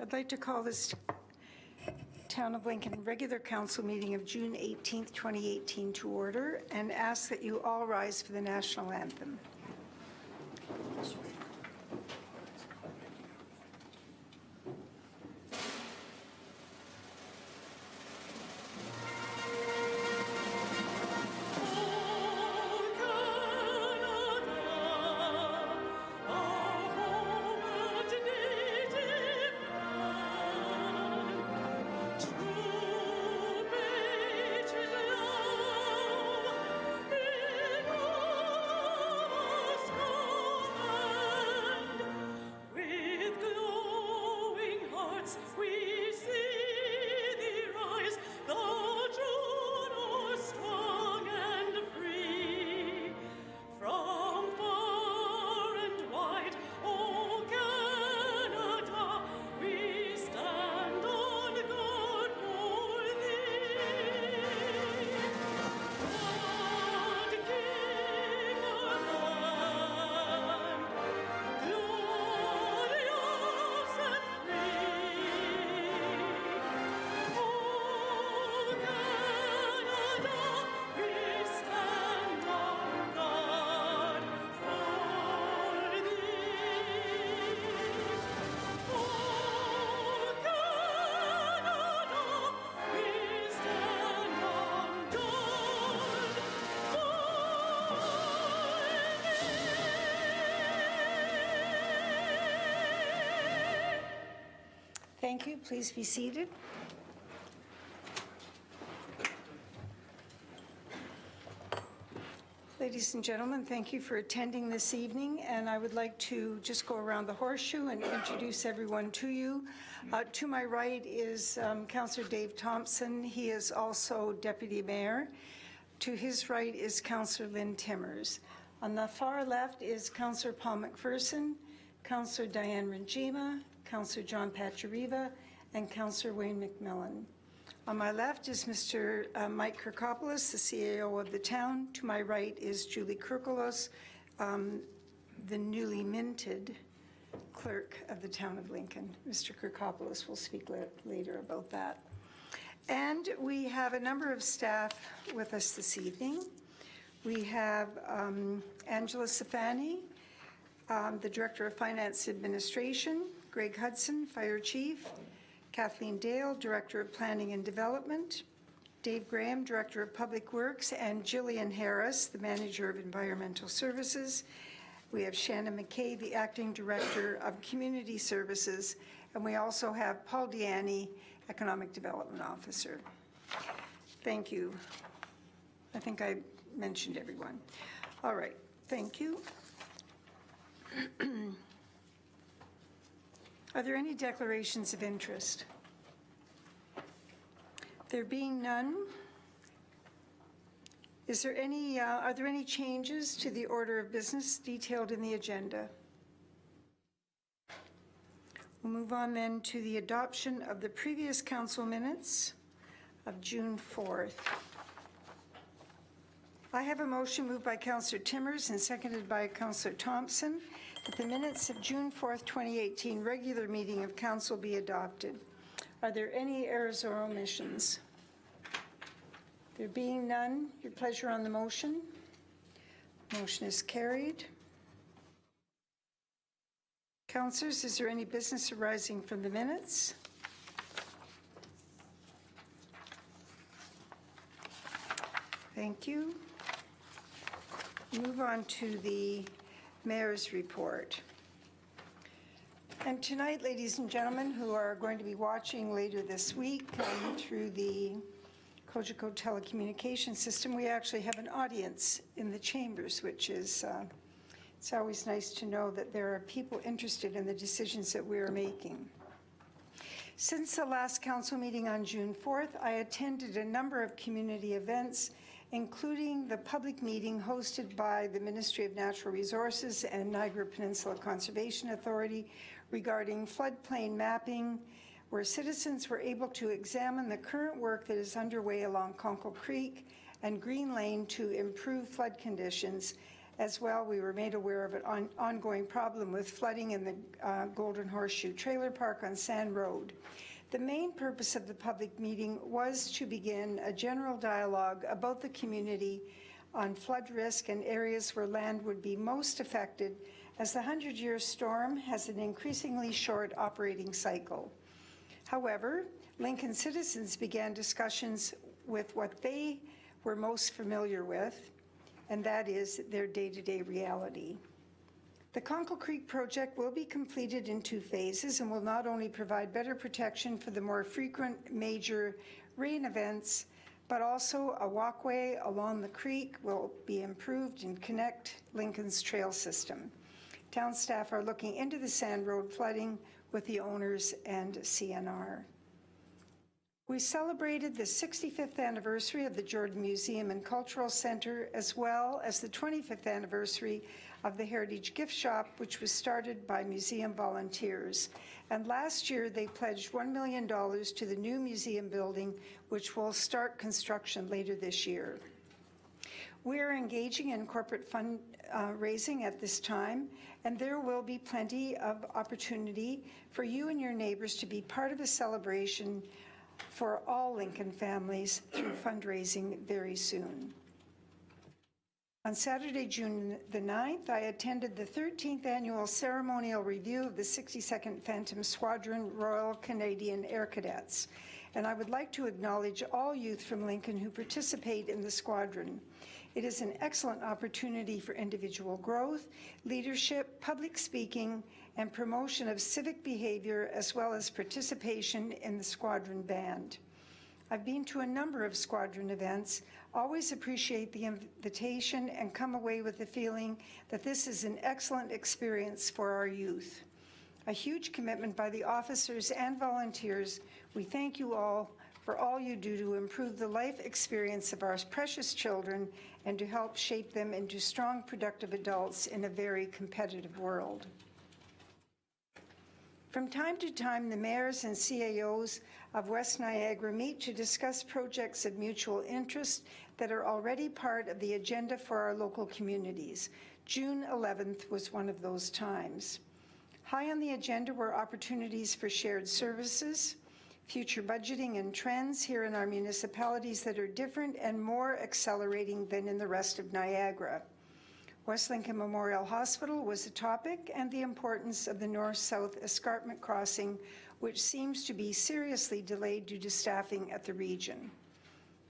I'd like to call this Town of Lincoln regular council meeting of June 18th, 2018 to order and ask that you all rise for the national anthem. Thank you. Please be seated. Ladies and gentlemen, thank you for attending this evening, and I would like to just go around the horseshoe and introduce everyone to you. To my right is Councillor Dave Thompson. He is also Deputy Mayor. To his right is Councillor Lynn Timmers. On the far left is Councillor Paul McPherson, Councillor Diane Rangima, Councillor John Pachariva, and Councillor Wayne McMillan. On my left is Mr. Mike Kirkopoulos, the CAO of the town. To my right is Julie Kirkoulos, the newly minted clerk of the town of Lincoln. Mr. Kirkopoulos will speak later about that. And we have a number of staff with us this evening. We have Angela Safani, the Director of Finance Administration, Greg Hudson, Fire Chief, Kathleen Dale, Director of Planning and Development, Dave Graham, Director of Public Works, and Jillian Harris, the Manager of Environmental Services. We have Shannon McKay, the Acting Director of Community Services, and we also have Paul Diani, Economic Development Officer. Thank you. I think I mentioned everyone. All right, thank you. Are there any declarations of interest? There being none, is there any, are there any changes to the order of business detailed in the agenda? We'll move on then to the adoption of the previous council minutes of June 4th. I have a motion moved by Councillor Timmers and seconded by Councillor Thompson that the minutes of June 4th, 2018 regular meeting of council be adopted. Are there any errors or omissions? There being none, your pleasure on the motion. Motion is carried. Councillors, is there any business arising from the minutes? Thank you. Move on to the Mayor's report. And tonight, ladies and gentlemen, who are going to be watching later this week through the Cogeco telecommunication system, we actually have an audience in the chambers, which is, it's always nice to know that there are people interested in the decisions that we are making. Since the last council meeting on June 4th, I attended a number of community events, including the public meeting hosted by the Ministry of Natural Resources and Niagara Peninsula Conservation Authority regarding floodplain mapping, where citizens were able to examine the current work that is underway along Conkle Creek and Green Lane to improve flood conditions As well, we were made aware of an ongoing problem with flooding in the Golden Horseshoe Trailer Park on Sand Road. The main purpose of the public meeting was to begin a general dialogue about the community on flood risk and areas where land would be most affected, as the 100-year storm has an increasingly short operating cycle. However, Lincoln citizens began discussions with what they were most familiar with, and that is their day-to-day reality. The Conkle Creek project will be completed in 2 phases and will not only provide better protection for the more frequent major rain events, but also a walkway along the creek will be improved and connect Lincoln's trail system. Town staff are looking into the Sand Road flooding with the owners and CNR. We celebrated the 65th anniversary of the Jordan Museum and Cultural Center, as well as the 25th anniversary of the Heritage Gift Shop, which was started by museum volunteers. And last year, they pledged $1 million to the new museum building, which will start construction later this year. We are engaging in corporate fundraising at this time, and there will be plenty of opportunity for you and your neighbors to be part of a celebration for all Lincoln families through fundraising very soon. On Saturday, June the 9th, I attended the 13th annual ceremonial review of the 62nd Phantom Squadron Royal Canadian Air Cadets, and I would like to acknowledge all youth from Lincoln who participate in the squadron. It is an excellent opportunity for individual growth, leadership, public speaking, and promotion of civic behavior, as well as participation in the squadron band. I've been to a number of squadron events, always appreciate the invitation, and come away with the feeling that this is an excellent experience for our youth. A huge commitment by the officers and volunteers. We thank you all for all you do to improve the life experience of our precious children and to help shape them into strong, productive adults in a very competitive world. From time to time, the mayors and CAOs of West Niagara meet to discuss projects of mutual interest that are already part of the agenda for our local communities. June 11th was one of those times. High on the agenda were opportunities for shared services, future budgeting and trends here in our municipalities that are different and more accelerating than in the rest of Niagara. West Lincoln Memorial Hospital was a topic, and the importance of the north-south escarpment crossing, which seems to be seriously delayed due to staffing at the region.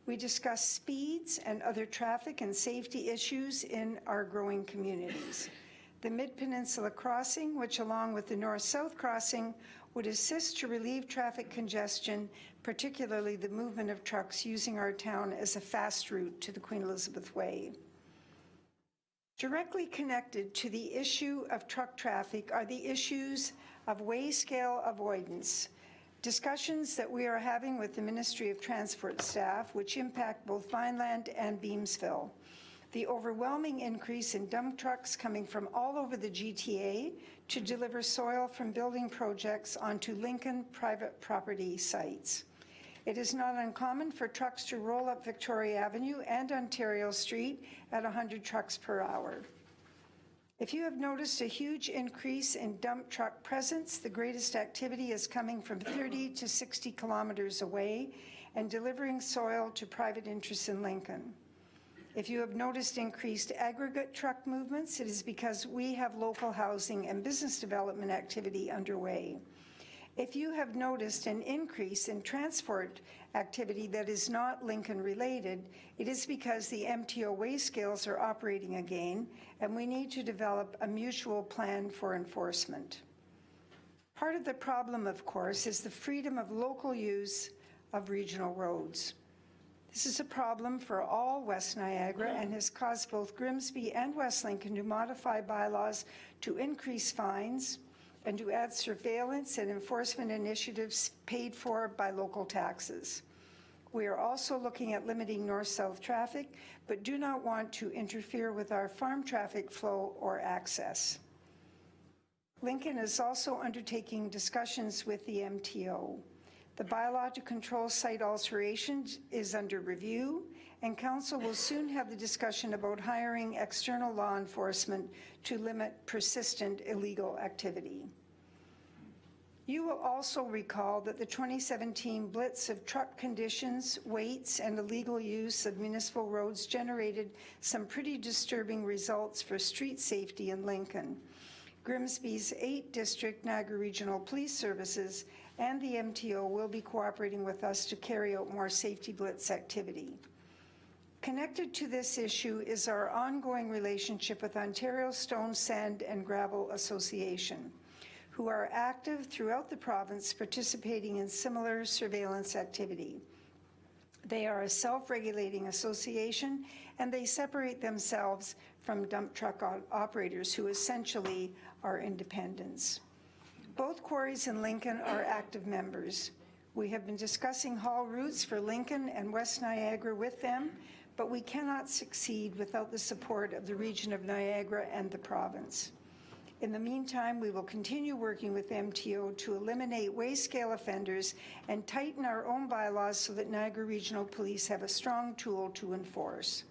We discussed speeds and other traffic and safety issues in our growing communities. The Mid-Peninsula Crossing, which along with the north-south crossing, would assist to relieve traffic congestion, particularly the movement of trucks using our town as a fast route to the Queen Elizabeth Way. Directly connected to the issue of truck traffic are the issues of way scale avoidance, discussions that we are having with the Ministry of Transport staff, which impact both Vineland and Beamsville. The overwhelming increase in dump trucks coming from all over the GTA to deliver soil from building projects onto Lincoln private property sites. It is not uncommon for trucks to roll up Victoria Avenue and Ontario Street at 100 trucks per hour. If you have noticed a huge increase in dump truck presence, the greatest activity is coming from 30 to 60 kilometers away and delivering soil to private interests in Lincoln. If you have noticed increased aggregate truck movements, it is because we have local housing and business development activity underway. If you have noticed an increase in transport activity that is not Lincoln related, it is because the MTO weigh scales are operating again, and we need to develop a mutual plan for enforcement. Part of the problem, of course, is the freedom of local use of regional roads. This is a problem for all West Niagara and has caused both Grimsby and West Lincoln to modify bylaws to increase fines and to add surveillance and enforcement initiatives paid for by local taxes. We are also looking at limiting north-south traffic, but do not want to interfere with our farm traffic flow or access. Lincoln is also undertaking discussions with the MTO. The bylaw to control site alterations is under review, and Council will soon have the discussion about hiring external law enforcement to limit persistent illegal activity. You will also recall that the 2017 blitz of truck conditions, weights, and illegal use of municipal roads generated some pretty disturbing results for street safety in Lincoln. Grimsby's 8th District Niagara Regional Police Services and the MTO will be cooperating with us to carry out more safety blitz activity. Connected to this issue is our ongoing relationship with Ontario Stone, Sand and Gravel Association, who are active throughout the province participating in similar surveillance activity. They are a self-regulating association, and they separate themselves from dump truck operators who essentially are independents. Both quarries in Lincoln are active members. We have been discussing haul routes for Lincoln and West Niagara with them, but we cannot succeed without the support of the region of Niagara and the province. In the meantime, we will continue working with MTO to eliminate weigh-scale offenders and tighten our own bylaws so that Niagara Regional Police have a strong tool to enforce.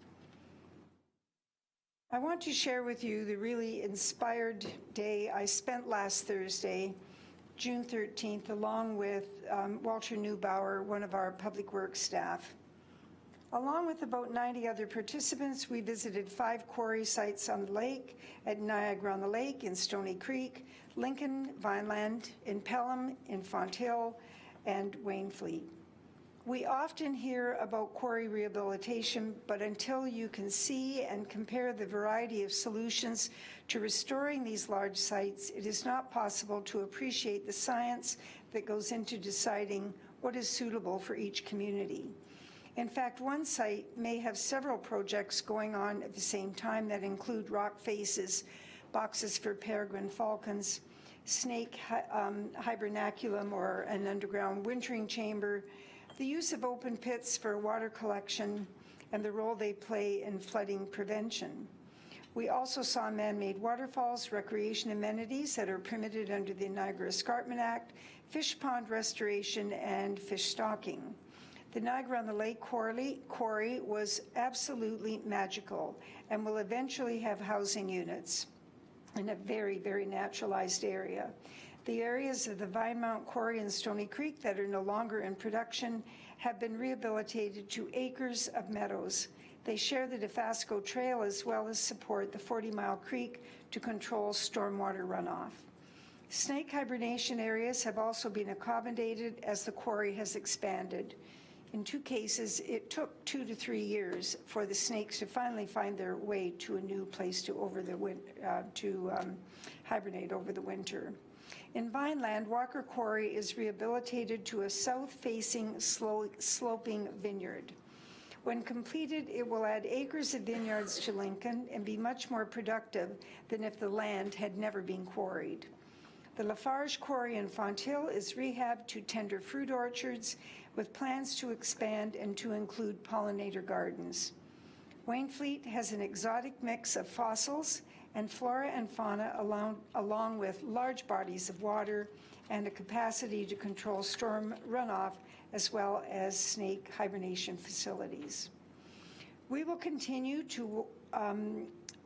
I want to share with you the really inspired day I spent last Thursday, June 13th, along with Walter Neubauer, one of our Public Works staff. Along with about 90 other participants, we visited 5 quarry sites on the lake, at Niagara-on-the-Lake, in Stony Creek, Lincoln, Vineland, in Pelham, in Fonthill, and Wainfleet. We often hear about quarry rehabilitation, but until you can see and compare the variety of solutions to restoring these large sites, it is not possible to appreciate the science that goes into deciding what is suitable for each community. In fact, one site may have several projects going on at the same time that include rock faces, boxes for peregrine falcons, snake hibernaculum or an underground wintering chamber, the use of open pits for water collection, and the role they play in flooding prevention. We also saw man-made waterfalls, recreation amenities that are permitted under the Niagara Escarpment Act, fish pond restoration, and fish stocking. The Niagara-on-the-Lake quarry was absolutely magical and will eventually have housing units in a very, very naturalized area. The areas of the Vinemount Quarry and Stony Creek that are no longer in production have been rehabilitated to acres of meadows. They share the Dofasco Trail as well as support the 40 Mile Creek to control stormwater runoff. Snake hibernation areas have also been accommodated as the quarry has expanded. In 2 cases, it took 2 to 3 years for the snakes to finally find their way to a new place to hibernate over the winter. In Vineland, Walker Quarry is rehabilitated to a south-facing sloping vineyard. When completed, it will add acres of vineyards to Lincoln and be much more productive than if the land had never been quarried. The Lafarge Quarry in Fonthill is rehabbed to tender fruit orchards with plans to expand and to include pollinator gardens. Wainfleet has an exotic mix of fossils and flora and fauna along with large bodies of water and a capacity to control storm runoff as well as snake hibernation facilities. We will continue to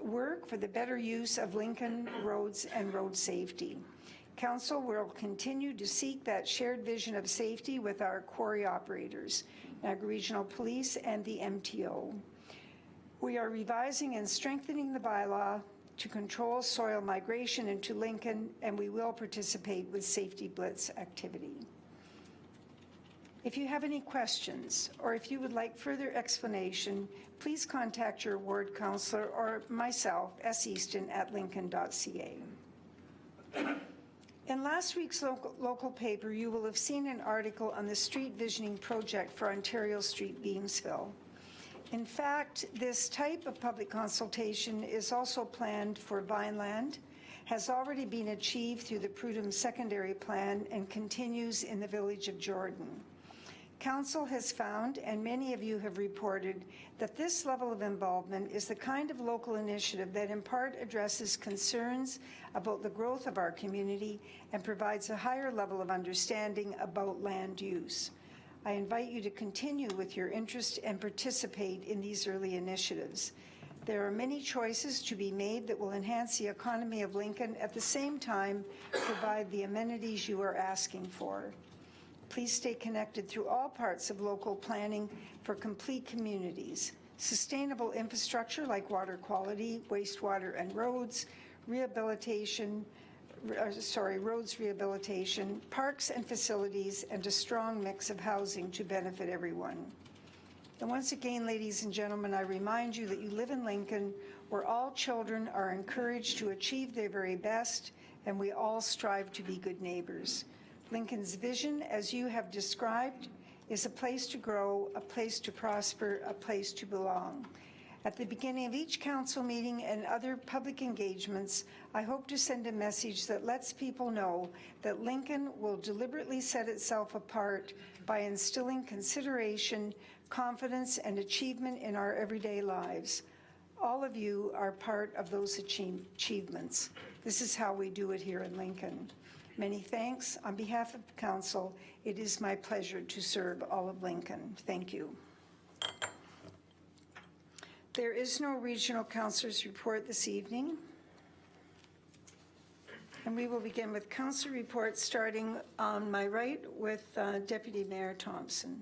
work for the better use of Lincoln roads and road safety. Council will continue to seek that shared vision of safety with our quarry operators, Niagara Regional Police and the MTO. We are revising and strengthening the bylaw to control soil migration into Lincoln, and we will participate with safety blitz activity. If you have any questions, or if you would like further explanation, please contact your ward councillor or myself, seaston@lincoln.ca. In last week's local paper, you will have seen an article on the street visioning project for Ontario Street, Beamsville. In fact, this type of public consultation is also planned for Vineland, has already been achieved through the Prudhoe Secondary Plan, and continues in the village of Jordan. Council has found, and many of you have reported, that this level of involvement is the kind of local initiative that in part addresses concerns about the growth of our community and provides a higher level of understanding about land use. I invite you to continue with your interest and participate in these early initiatives. There are many choices to be made that will enhance the economy of Lincoln, at the same time provide the amenities you are asking for. Please stay connected through all parts of local planning for complete communities. Sustainable infrastructure like water quality, wastewater and roads, roads rehabilitation, parks and facilities, and a strong mix of housing to benefit everyone. And once again, ladies and gentlemen, I remind you that you live in Lincoln, where all children are encouraged to achieve their very best, and we all strive to be good neighbors. Lincoln's vision, as you have described, is a place to grow, a place to prosper, a place to belong. At the beginning of each council meeting and other public engagements, I hope to send a message that lets people know that Lincoln will deliberately set itself apart by instilling consideration, confidence, and achievement in our everyday lives. All of you are part of those achievements. This is how we do it here in Lincoln. Many thanks. On behalf of the council, it is my pleasure to serve all of Lincoln. Thank you. There is no regional councilor's report this evening. And we will begin with council reports, starting on my right with Deputy Mayor Thompson.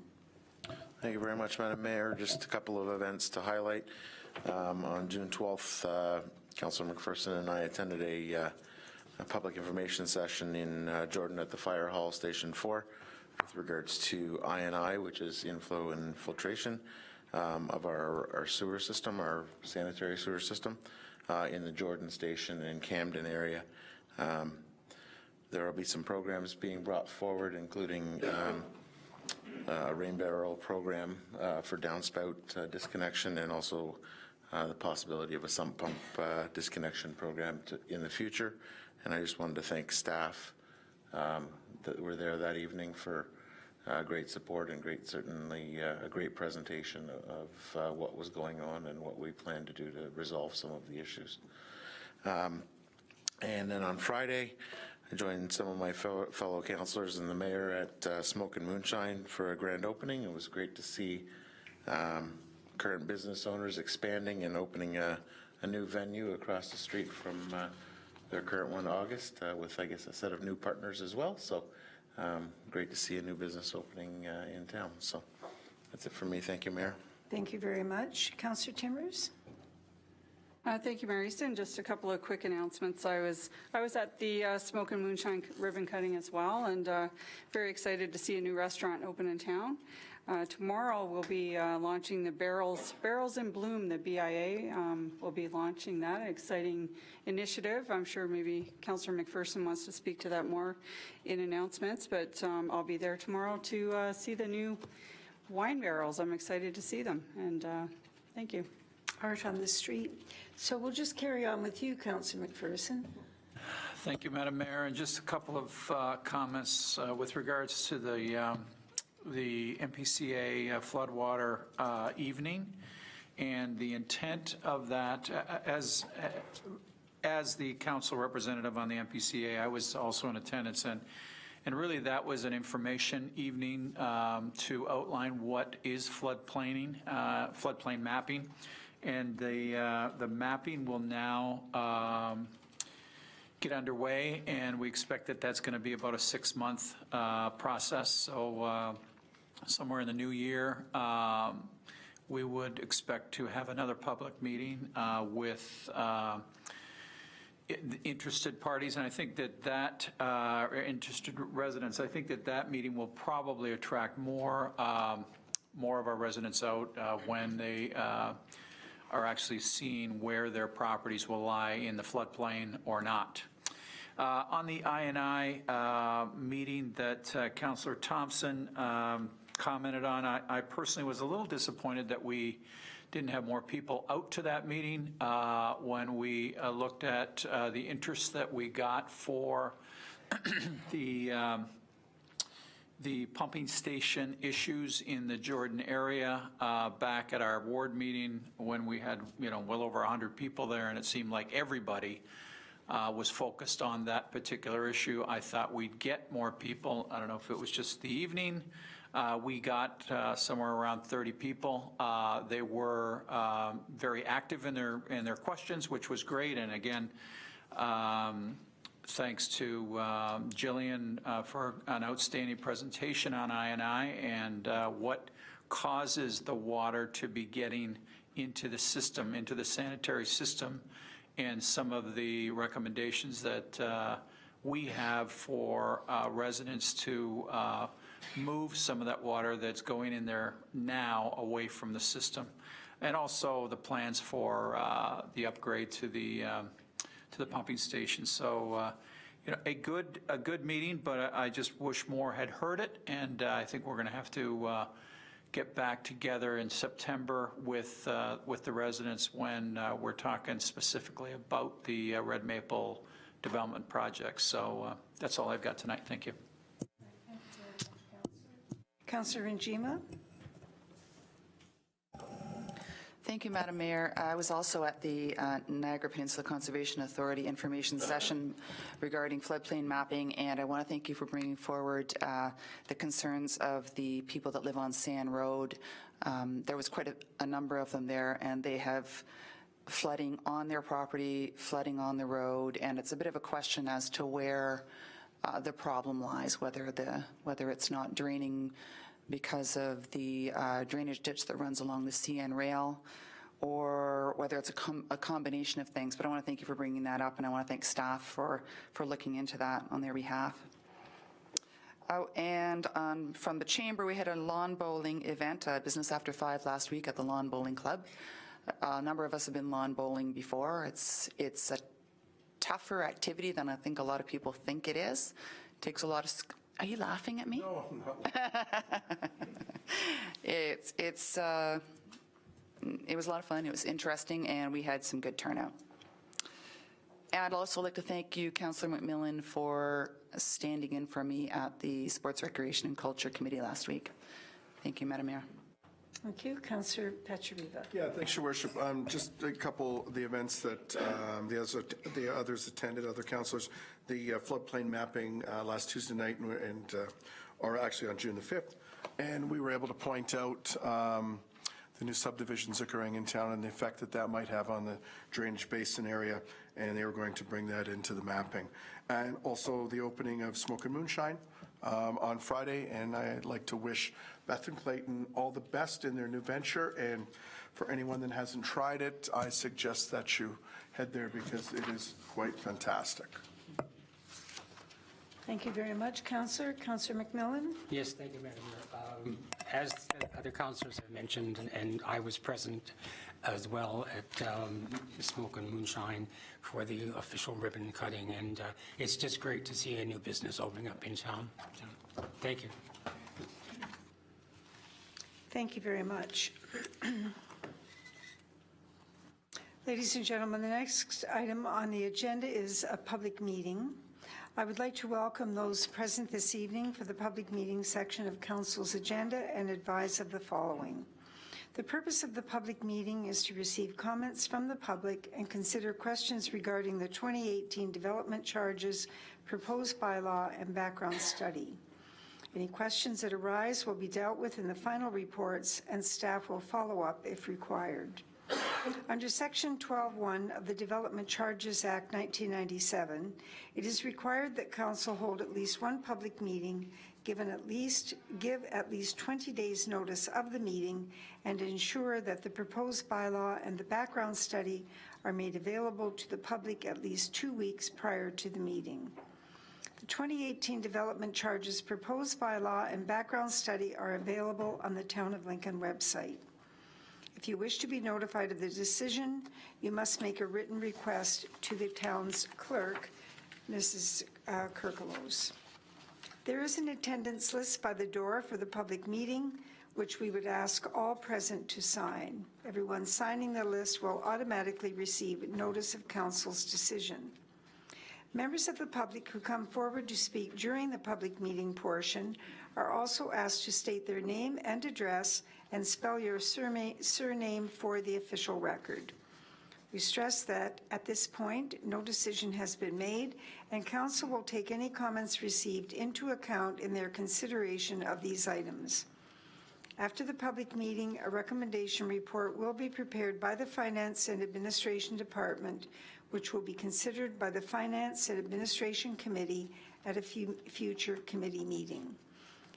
Thank you very much, Madam Mayor. Just a couple of events to highlight. On June 12th, Councillor McPherson and I attended a public information session in Jordan at the Fire Hall Station 4 with regards to I&I, which is inflow and filtration of our sewer system, our sanitary sewer system in the Jordan Station and Camden area. There will be some programs being brought forward, including a rain barrel program for downspout disconnection, and also the possibility of a sump pump disconnection program in the future. And I just wanted to thank staff that were there that evening for great support and certainly a great presentation of what was going on and what we plan to do to resolve some of the issues. And then on Friday, I joined some of my fellow councillors and the mayor at Smoke and Moonshine for a grand opening. It was great to see current business owners expanding and opening a new venue across the street from their current one, August, with, I guess, a set of new partners as well. So great to see a new business opening in town. So that's it for me. Thank you, Mayor. Thank you very much. Councillor Timmers. Thank you, Mayor Easton. Just a couple of quick announcements. I was at the Smoke and Moonshine ribbon cutting as well, and very excited to see a new restaurant open in town. Tomorrow we'll be launching the Barrels in Bloom. The BIA will be launching that exciting initiative. I'm sure maybe Councillor McPherson wants to speak to that more in announcements, but I'll be there tomorrow to see the new wine barrels. I'm excited to see them, and thank you. Art on the street. So we'll just carry on with you, Councillor McPherson. Thank you, Madam Mayor. And just a couple of comments with regards to the MPCA floodwater evening, and the intent of that. As the council representative on the MPCA, I was also in attendance, and really that was an information evening to outline what is floodplain mapping. And the mapping will now get underway, and we expect that that's going to be about a 6-month process. So somewhere in the new year, we would expect to have another public meeting with interested parties, and I think that interested residents. I think that meeting will probably attract more of our residents out when they are actually seeing where their properties will lie in the floodplain or not. On the I&I meeting that Councillor Thompson commented on, I personally was a little disappointed that we didn't have more people out to that meeting when we looked at the interest that we got for the the pumping station issues in the Jordan area back at our ward meeting when we had, well over 100 people there, and it seemed like everybody was focused on that particular issue. I thought we'd get more people. I don't know if it was just the evening. We got somewhere around 30 people. They were very active in their questions, which was great. And again, thanks to Jillian for an outstanding presentation on I&I and what causes the water to be getting into the system, into the sanitary system, and some of the recommendations that we have for residents to move some of that water that's going in there now away from the system. And also the plans for the upgrade to the pumping station. So, a good meeting, but I just wish more had heard it, and I think we're going to have to get back together in September with the residents when we're talking specifically about the Red Maple development project. So that's all I've got tonight. Thank you. Councillor Njima. Thank you, Madam Mayor. I was also at the Niagara Peninsula Conservation Authority information session regarding floodplain mapping, and I want to thank you for bringing forward the concerns of the people that live on Sand Road. There was quite a number of them there, and they have flooding on their property, flooding on the road, and it's a bit of a question as to where the problem lies, whether it's not draining because of the drainage ditch that runs along the CN rail, or whether it's a combination of things. But I want to thank you for bringing that up, and I want to thank staff for looking into that on their behalf. And from the chamber, we had a lawn bowling event, Business After 5 last week at the Lawn Bowling Club. A number of us have been lawn bowling before. It's a tougher activity than I think a lot of people think it is. It takes a lot of... Are you laughing at me? No, I'm not. It was a lot of fun. It was interesting, and we had some good turnout. And I'd also like to thank you, Councillor McMillan, for standing in for me at the Sports, Recreation and Culture Committee last week. Thank you, Madam Mayor. Thank you. Councillor Petrieva. Yeah, thanks, Your Worship. Just a couple of the events that the others attended, other councillors. The floodplain mapping last Tuesday night, or actually on June the 5th, and we were able to point out the new subdivisions occurring in town and the effect that might have on the drainage basin area, and they were going to bring that into the mapping. And also the opening of Smoke and Moonshine on Friday, and I'd like to wish Beth and Clayton all the best in their new venture, and for anyone that hasn't tried it, I suggest that you head there because it is quite fantastic. Thank you very much, Councillor. Councillor McMillan. Yes, thank you, Madam Mayor. As other councillors have mentioned, and I was present as well at Smoke and Moonshine for the official ribbon cutting, and it's just great to see a new business opening up in town. So, thank you. Thank you very much. Ladies and gentlemen, the next item on the agenda is a public meeting. I would like to welcome those present this evening for the public meeting section of Council's agenda and advise of the following. The purpose of the public meeting is to receive comments from the public and consider questions regarding the 2018 development charges, proposed bylaw, and background study. Any questions that arise will be dealt with in the final reports, and staff will follow up if required. Under Section 12(1) of the Development Charges Act 1997, it is required that Council hold at least one public meeting, give at least 20 days notice of the meeting, and ensure that the proposed bylaw and the background study are made available to the public at least 2 weeks prior to the meeting. The 2018 Development Charges proposed bylaw and background study are available on the Town of Lincoln website. If you wish to be notified of the decision, you must make a written request to the town's clerk, Mrs. Kirkelos. There is an attendance list by the door for the public meeting, which we would ask all present to sign. Everyone signing the list will automatically receive notice of Council's decision. Members of the public who come forward to speak during the public meeting portion are also asked to state their name and address and spell your surname for the official record. We stress that at this point, no decision has been made, and council will take any comments received into account in their consideration of these items. After the public meeting, a recommendation report will be prepared by the Finance and Administration Department, which will be considered by the Finance and Administration Committee at a future committee meeting.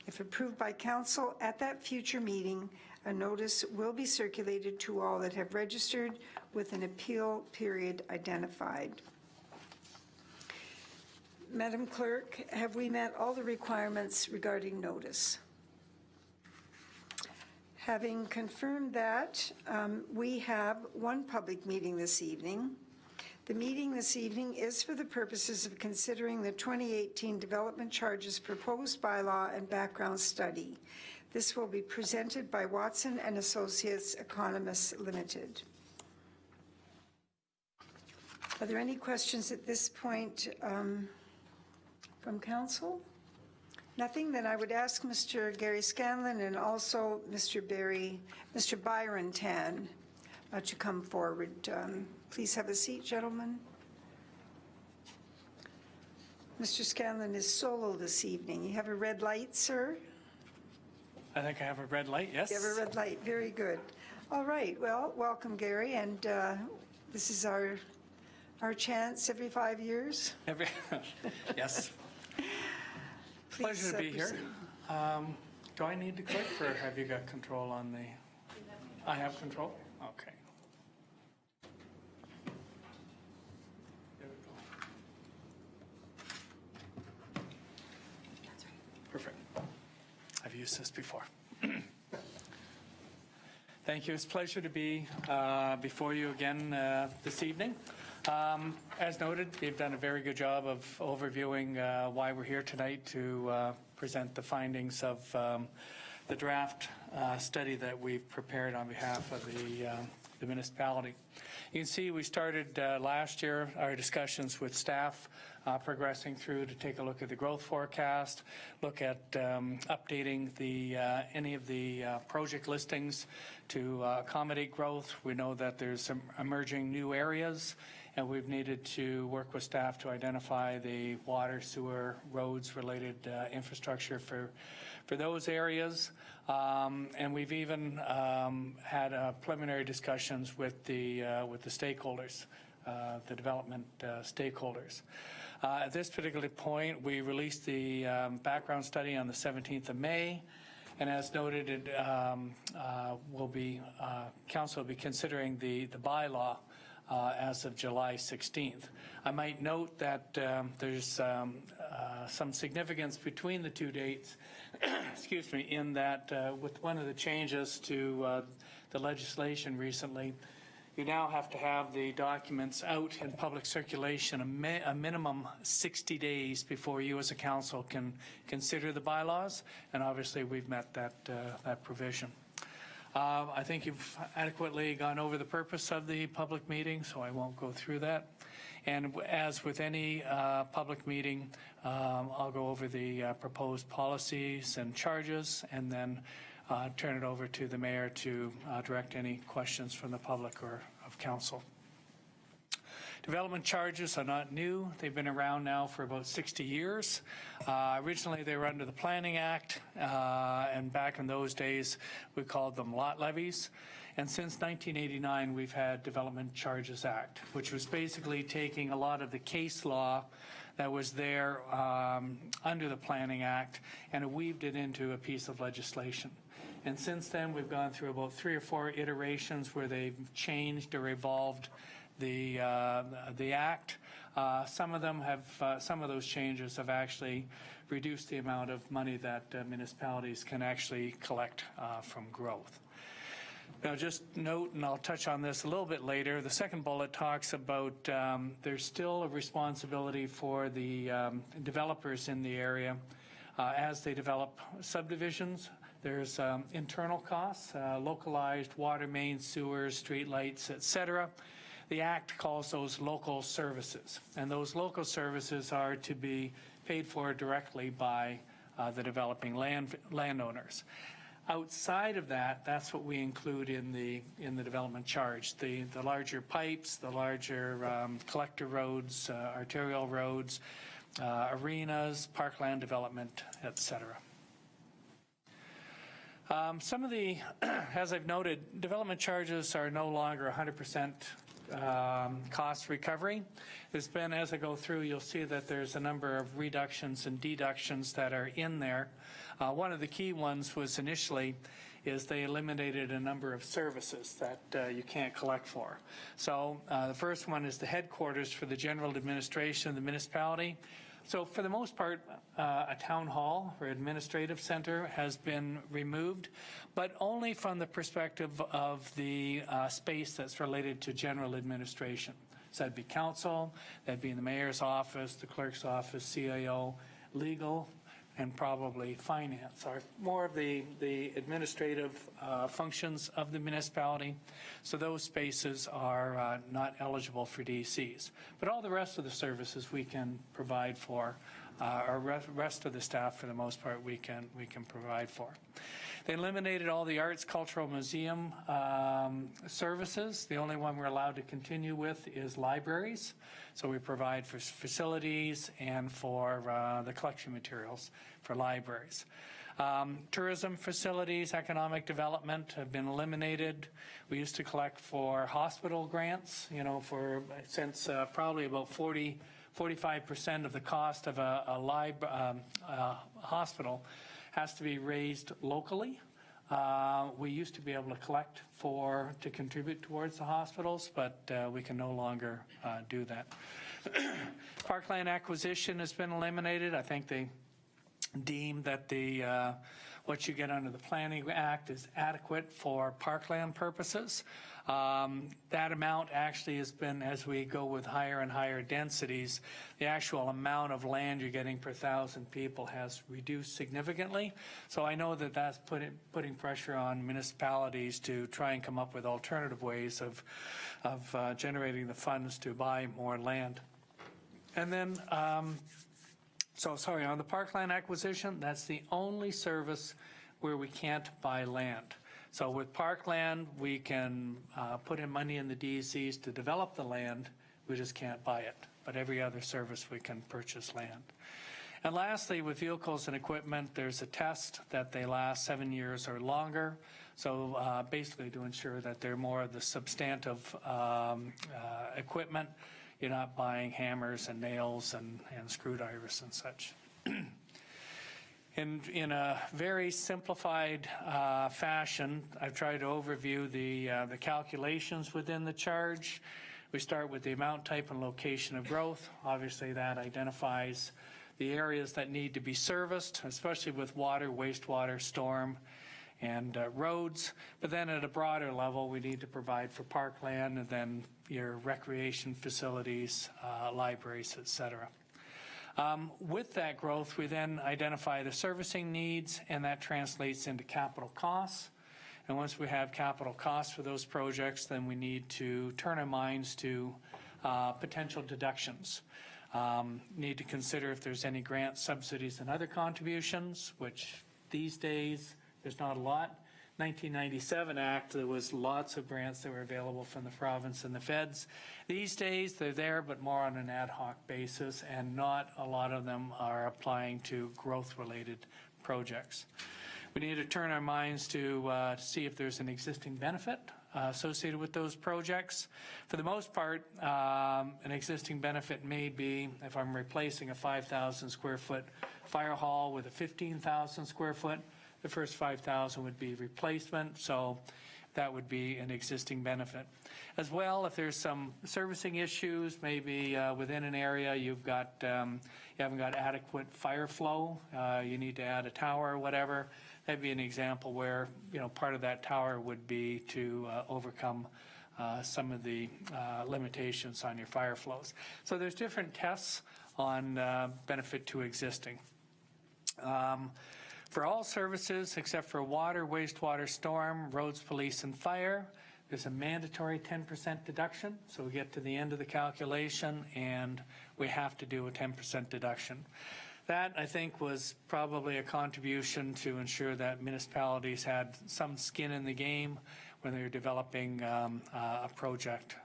If approved by council at that future meeting, a notice will be circulated to all that have registered with an appeal period identified. Madam Clerk, have we met all the requirements regarding notice? Having confirmed that, we have one public meeting this evening. The meeting this evening is for the purposes of considering the 2018 Development Charges Proposed Bylaw and Background Study. This will be presented by Watson and Associates Economists Limited. Are there any questions at this point from council? Nothing. Then I would ask Mr. Gary Scanlon and also Mr. Byron Tan to come forward. Please have a seat, gentlemen. Mr. Scanlon is solo this evening. You have a red light, sir? I think I have a red light, yes. You have a red light. Very good. All right. Well, welcome, Gary. And this is our chance every 5 years. Yes. Please, Pleasure to be here. proceed. Do I need to click, or have you got control on the? I have control? Okay. There we go. Perfect. I've used this before. Thank you. It's a pleasure to be before you again this evening. As noted, you've done a very good job of overviewing why we're here tonight to present the findings of the draft study that we've prepared on behalf of the municipality. You can see we started last year our discussions with staff, progressing through to take a look at the growth forecast, look at updating any of the project listings to accommodate growth. We know that there's some emerging new areas, and we've needed to work with staff to identify the water, sewer, roads related infrastructure for those areas. And we've even had preliminary discussions with the stakeholders, the development stakeholders. At this particular point, we released the background study on the 17th of May. And as noted, council will be considering the bylaw as of July 16th. I might note that there's some significance between the two dates, excuse me, in that with one of the changes to the legislation recently, you now have to have the documents out in public circulation a minimum 60 days before you as a council can consider the bylaws, and obviously we've met that provision. I think you've adequately gone over the purpose of the public meeting, so I won't go through that. And as with any public meeting, I'll go over the proposed policies and charges, and then turn it over to the mayor to direct any questions from the public or of council. Development charges are not new. They've been around now for about 60 years. Originally, they were under the Planning Act, and back in those days, we called them lot levies. And since 1989, we've had Development Charges Act, which was basically taking a lot of the case law that was there under the Planning Act and weaved it into a piece of legislation. And since then, we've gone through about 3 or 4 iterations where they've changed or evolved the act. Some of those changes have actually reduced the amount of money that municipalities can actually collect from growth. Now, just note, and I'll touch on this a little bit later, the second bullet talks about there's still a responsibility for the developers in the area as they develop subdivisions. There's internal costs, localized water mains, sewers, street lights, et cetera, the Act calls those local services. And those local services are to be paid for directly by the developing landowners. Outside of that, that's what we include in the development charge. The larger pipes, the larger collector roads, arterial roads, arenas, parkland development, et cetera. Some of the, as I've noted, development charges are no longer 100% cost recovery. There's been, as I go through, you'll see that there's a number of reductions and deductions that are in there. One of the key ones was initially is they eliminated a number of services that you can't collect for. So the first one is the headquarters for the general administration of the municipality. So for the most part, a town hall or administrative center has been removed, but only from the perspective of the space that's related to general administration. So that'd be council, that'd be in the mayor's office, the clerk's office, CAO, legal, and probably finance are more of the administrative functions of the municipality. So those spaces are not eligible for DCs. But all the rest of the services we can provide for, or rest of the staff for the most part we can provide for. They eliminated all the arts, cultural, museum services. The only one we're allowed to continue with is libraries. So we provide for facilities and for the collection materials for libraries. Tourism facilities, economic development have been eliminated. We used to collect for hospital grants, since probably about 45% of the cost of a hospital has to be raised locally. We used to be able to collect to contribute towards the hospitals, but we can no longer do that. Parkland acquisition has been eliminated. I think they deem that what you get under the Planning Act is adequate for parkland purposes. That amount actually has been, as we go with higher and higher densities, the actual amount of land you're getting per 1,000 people has reduced significantly. So I know that that's putting pressure on municipalities to try and come up with alternative ways of generating the funds to buy more land. And then, on the parkland acquisition, that's the only service where we can't buy land. So with parkland, we can put in money in the DECs to develop the land. We just can't buy it. But every other service, we can purchase land. And lastly, with vehicles and equipment, there's a test that they last 7 years or longer. So basically to ensure that they're more of the substantive equipment. You're not buying hammers and nails and screwdrivers and such. In a very simplified fashion, I've tried to overview the calculations within the charge. We start with the amount, type, and location of growth. Obviously, that identifies the areas that need to be serviced, especially with water, wastewater, storm, and roads. But then at a broader level, we need to provide for parkland and then your recreation facilities, libraries, et cetera. With that growth, we then identify the servicing needs, and that translates into capital costs. And once we have capital costs for those projects, then we need to turn our minds to potential deductions. Need to consider if there's any grant subsidies and other contributions, which these days there's not a lot. 1997 Act, there was lots of grants that were available from the province and the feds. These days they're there, but more on an ad hoc basis, and not a lot of them are applying to growth-related projects. We need to turn our minds to see if there's an existing benefit associated with those projects. For the most part, an existing benefit may be if I'm replacing a 5,000 square foot fire hall with a 15,000 square foot, the first 5,000 would be replacement, so that would be an existing benefit. As well, if there's some servicing issues, maybe within an area you haven't got adequate fire flow, you need to add a tower or whatever, that'd be an example where part of that tower would be to overcome some of the limitations on your fire flows. So there's different tests on benefit to existing. For all services except for water, wastewater, storm, roads, police, and fire, There's a mandatory 10% deduction, so we get to the end of the calculation and we have to do a 10% deduction. That, I think, was probably a contribution to ensure that municipalities had some skin in the game when they were developing a project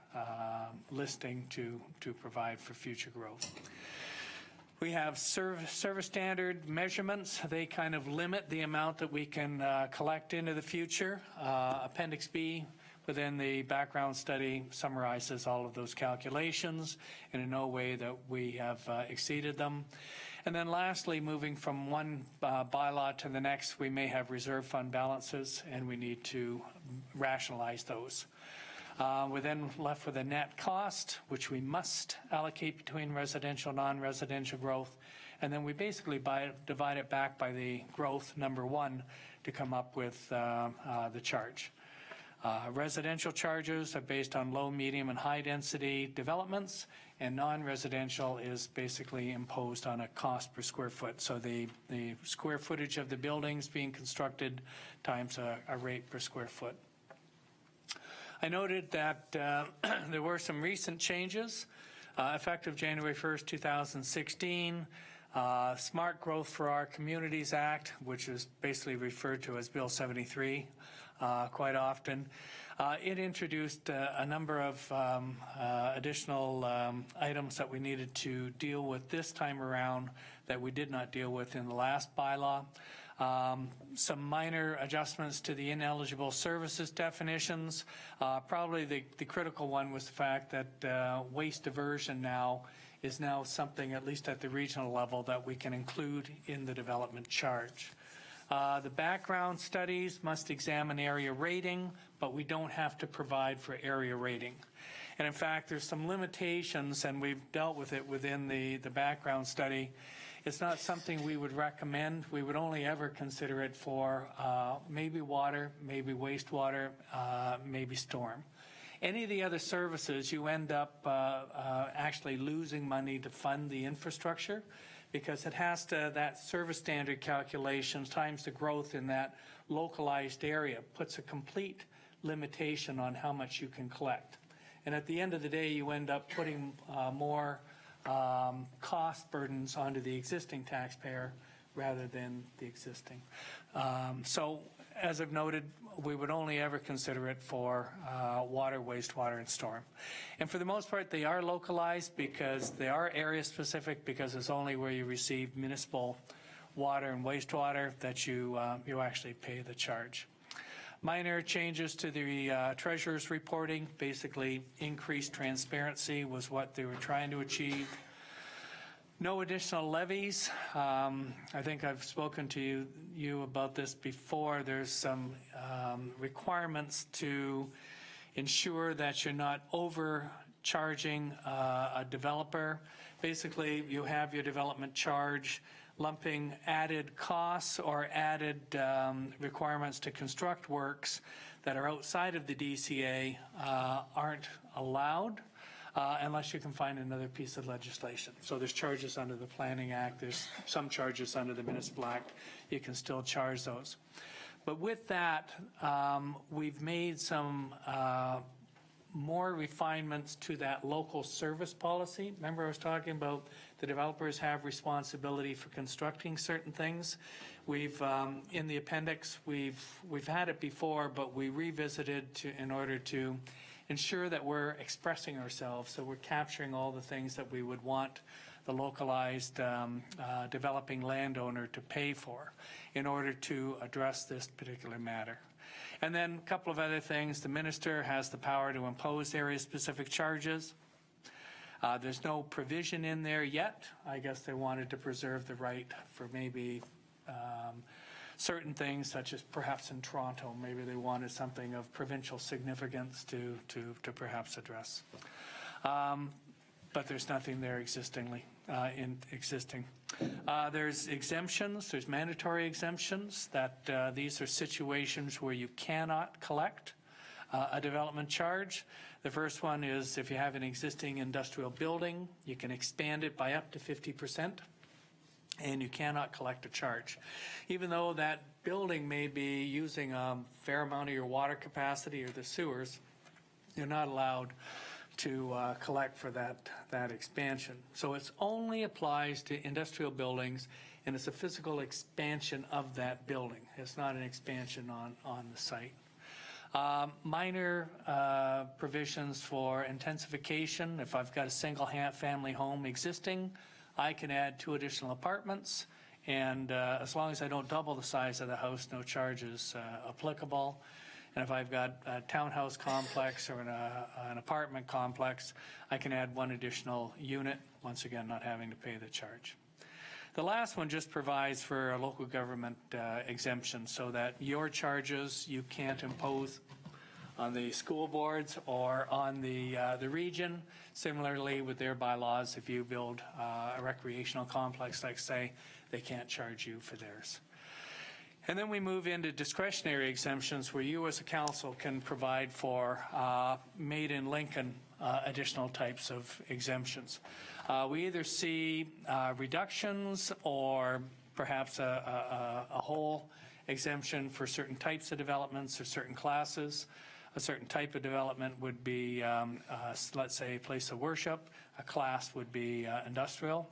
listing to provide for future growth. We have service standard measurements. They kind of limit the amount that we can collect into the future. Appendix B within the background study summarizes all of those calculations, and in no way that we have exceeded them. And then lastly, moving from one bylaw to the next, we may have reserve fund balances, and we need to rationalize those. We're then left with a net cost, which we must allocate between residential, non-residential growth, and then we basically divide it back by the growth, number one, to come up with the charge. Residential charges are based on low, medium, and high-density developments, and non-residential is basically imposed on a cost per square foot. So the square footage of the buildings being constructed times a rate per square foot. I noted that there were some recent changes effective January 1st, 2016. Smart Growth for Our Communities Act, which is basically referred to as Bill 73 quite often. It introduced a number of additional items that we needed to deal with this time around that we did not deal with in the last bylaw. Some minor adjustments to the ineligible services definitions. Probably the critical one was the fact that waste diversion is now something, at least at the regional level, that we can include in the development charge. The background studies must examine area rating, but we don't have to provide for area rating. And in fact, there's some limitations, and we've dealt with it within the background study. It's not something we would recommend. We would only ever consider it for maybe water, maybe wastewater, maybe storm. Any of the other services, you end up actually losing money to fund the infrastructure, because it has to, that service standard calculations times the growth in that localized area puts a complete limitation on how much you can collect. And at the end of the day, you end up putting more cost burdens onto the existing taxpayer rather than the existing. So as I've noted, we would only ever consider it for water, wastewater, and storm. And for the most part, they are localized because they are area specific, because it's only where you receive municipal water and wastewater that you actually pay the charge. Minor changes to the treasurer's reporting, basically increased transparency was what they were trying to achieve. No additional levies. I think I've spoken to you about this before. There's some requirements to ensure that you're not overcharging a developer. Basically, you have your development charge, lumping added costs or added requirements to construct works that are outside of the DCA aren't allowed. Unless you can find another piece of legislation. So there's charges under the Planning Act, there's some charges under the Municipal Act, you can still charge those. But with that, we've made some more refinements to that local service policy. Remember I was talking about the developers have responsibility for constructing certain things. We've, in the appendix, we've had it before, but we revisited in order to ensure that we're expressing ourselves, so we're capturing all the things that we would want the localized developing landowner to pay for in order to address this particular matter. And then a couple of other things. The minister has the power to impose area-specific charges. There's no provision in there yet. I guess they wanted to preserve the right for maybe certain things, such as perhaps in Toronto, maybe they wanted something of provincial significance to perhaps address. But there's nothing there existing. There's exemptions, there's mandatory exemptions that these are situations where you cannot collect a development charge. The first one is if you have an existing industrial building, you can expand it by up to 50%. And you cannot collect a charge. Even though that building may be using a fair amount of your water capacity or the sewers, you're not allowed to collect for that expansion. So it only applies to industrial buildings, and it's a physical expansion of that building. It's not an expansion on the site. Minor provisions for intensification. If I've got a single family home existing, I can add 2 additional apartments, and as long as I don't double the size of the house, no charges applicable. And if I've got a townhouse complex or an apartment complex, I can add 1 additional unit, once again not having to pay the charge. The last one just provides for a local government exemption, so that your charges you can't impose on the school boards or on the region. Similarly with their bylaws, if you build a recreational complex, like say, they can't charge you for theirs. And then we move into discretionary exemptions, where you as a council can provide for made in Lincoln additional types of exemptions. We either see reductions or perhaps a whole exemption for certain types of developments or certain classes. A certain type of development would be, let's say, a place of worship. A class would be industrial.